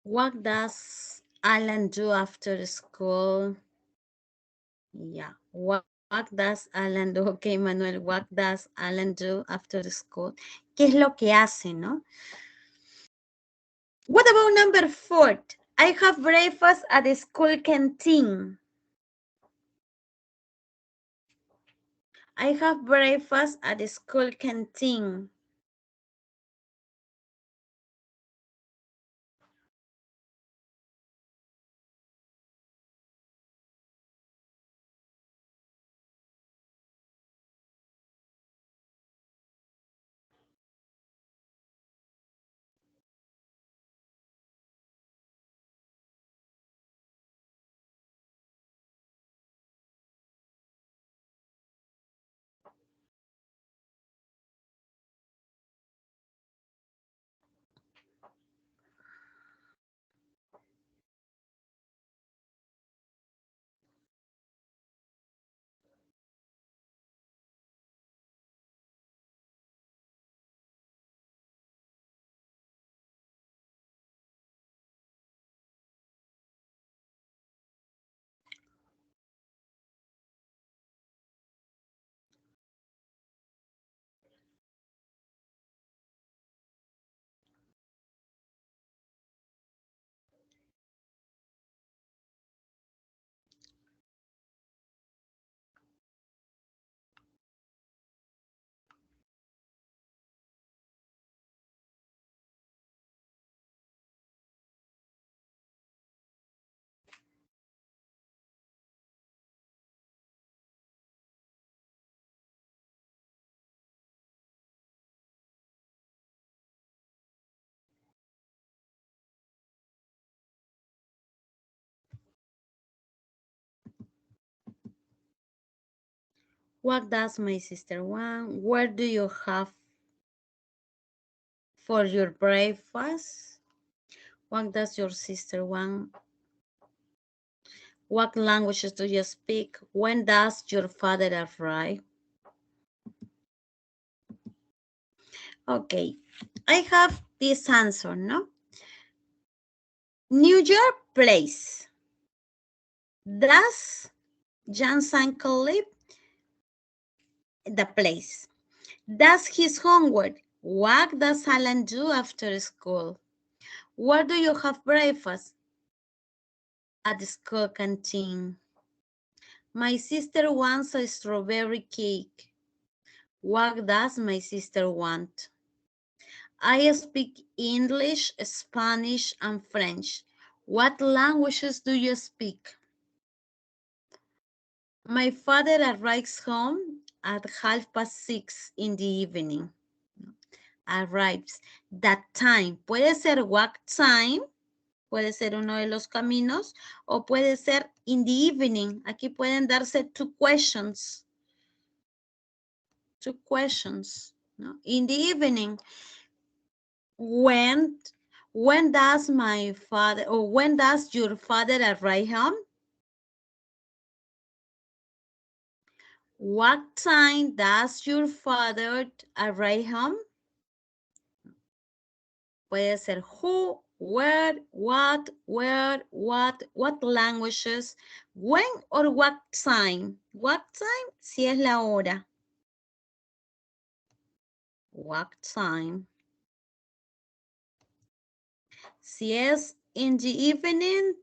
What does Alan do after school? Yeah. What does Alan do? Ok, Manuel. What does Alan do after school? ¿Qué es lo que hace, no? What about number 4? I have breakfast at the school canteen. I have breakfast at the school canteen. What does my sister want? Where do you have for your breakfast? What does your sister want? What languages do you speak? When does your father arrive? Okay, I have this answer, no? New York place. Does John's uncle live? The place. Does his homework? What does Alan do after school? Where do you have breakfast? At the school canteen. My sister wants a strawberry cake. What does my sister want? I speak English, Spanish, and French. What languages do you speak? My father arrives home at 6:30 in the evening. Arrives. That time. Puede ser what time, puede ser uno de los caminos, o puede ser in the evening. Aquí pueden darse two questions. Two questions. ¿No? In the evening. When does my father, or when does your father arrive home? What time does your father arrive home? Puede ser who, where, what languages, when or what time. What time, si es la hora. What time. Si es in the evening,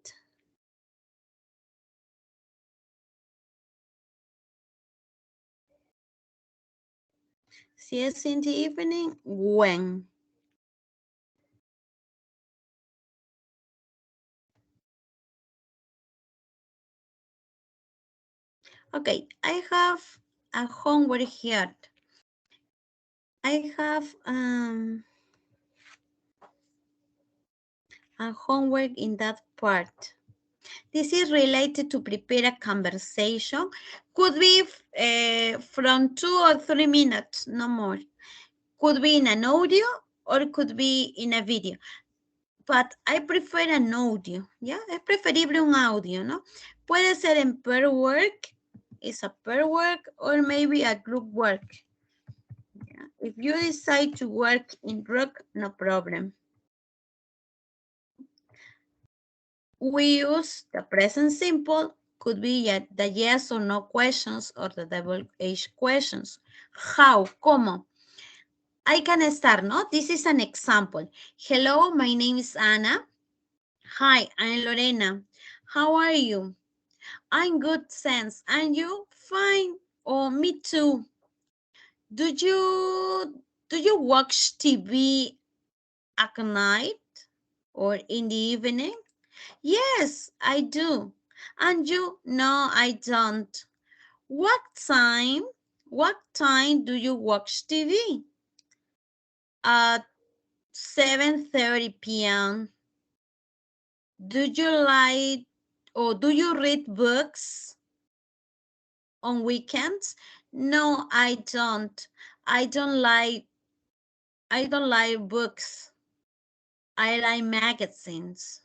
si es in the evening, when. Okay, I have a homework here. I have a homework in that part. This is related to prepare a conversation. Could be from 2 or 3 minutes, no more. Could be in an audio or could be in a video. But I prefer an audio, ¿ya? Es preferible un audio, ¿no? Puede ser en pair work, it's a pair work, or maybe a group work. Yeah. If you decide to work in group, no problem. we use the present simple, could be the yes or no questions or the double H questions. How? ¿Cómo? I can start, no? This is an example. Hello, my name is Anna. Hi, I'm Lorena. How are you? I'm good, thanks. And you? Fine. Oh, me too. Do you watch TV at night or in the evening? Yes, I do. And you? No, I don't. What time? What time do you watch TV? At 7:30 p.m. Do you like or do you read books on weekends? No, I don't. I don't like I don't like books. I like magazines.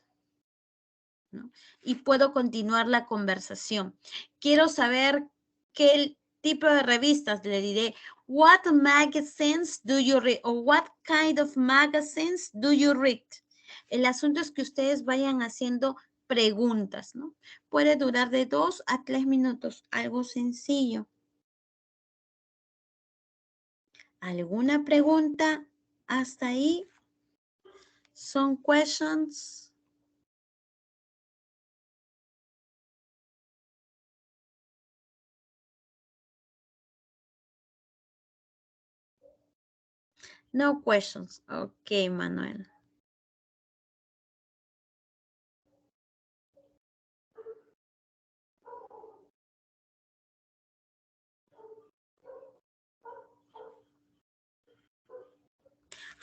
¿No? Y puedo continuar la conversación. Quiero saber qué tipo de revistas. Le diré, what magazines do you read? O what kind of magazines do you read? El asunto es que ustedes vayan haciendo preguntas, ¿no? Puede durar de 2 a 3 minutos, algo sencillo. ¿Alguna pregunta hasta ahí? ¿Son questions? No questions. Ok, Manuel.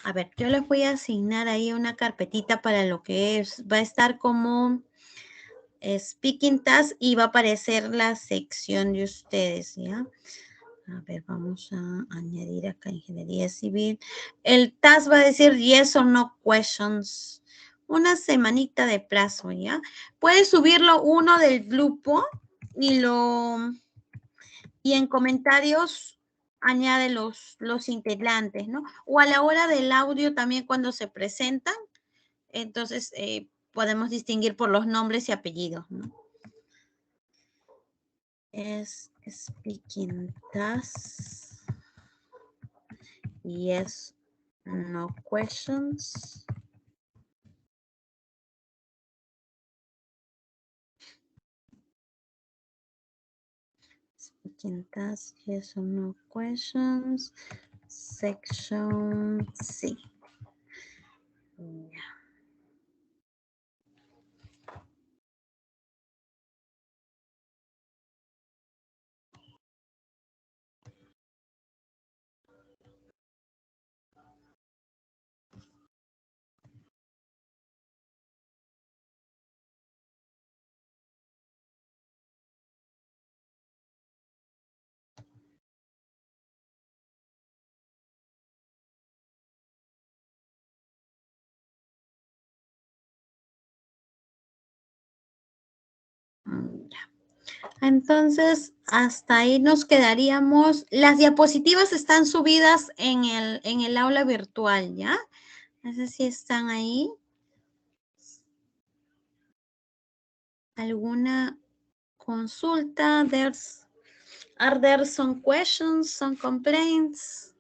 A ver, yo les voy a asignar ahí una carpetita para lo que es, va a estar como Speaking Task y va a aparecer la sección de ustedes, ¿ya? A ver, vamos a añadir acá Ingeniería Civil. El task va a decir yes or no questions. Una semanita de plazo, ¿ya? Puedes subirlo uno del grupo y en comentarios añade los integrantes, ¿no? O a la hora del audio también cuando se presentan, entonces podemos distinguir por los nombres y apellidos, ¿no? Es speaking task. Yes, no questions. Speaking task, yes or no questions. Section C. Yeah. Ya. Entonces, hasta ahí nos quedaríamos. Las diapositivas están subidas en el aula virtual, ¿ya? No sé si están ahí. ¿Alguna consulta? Are there some questions, some complaints?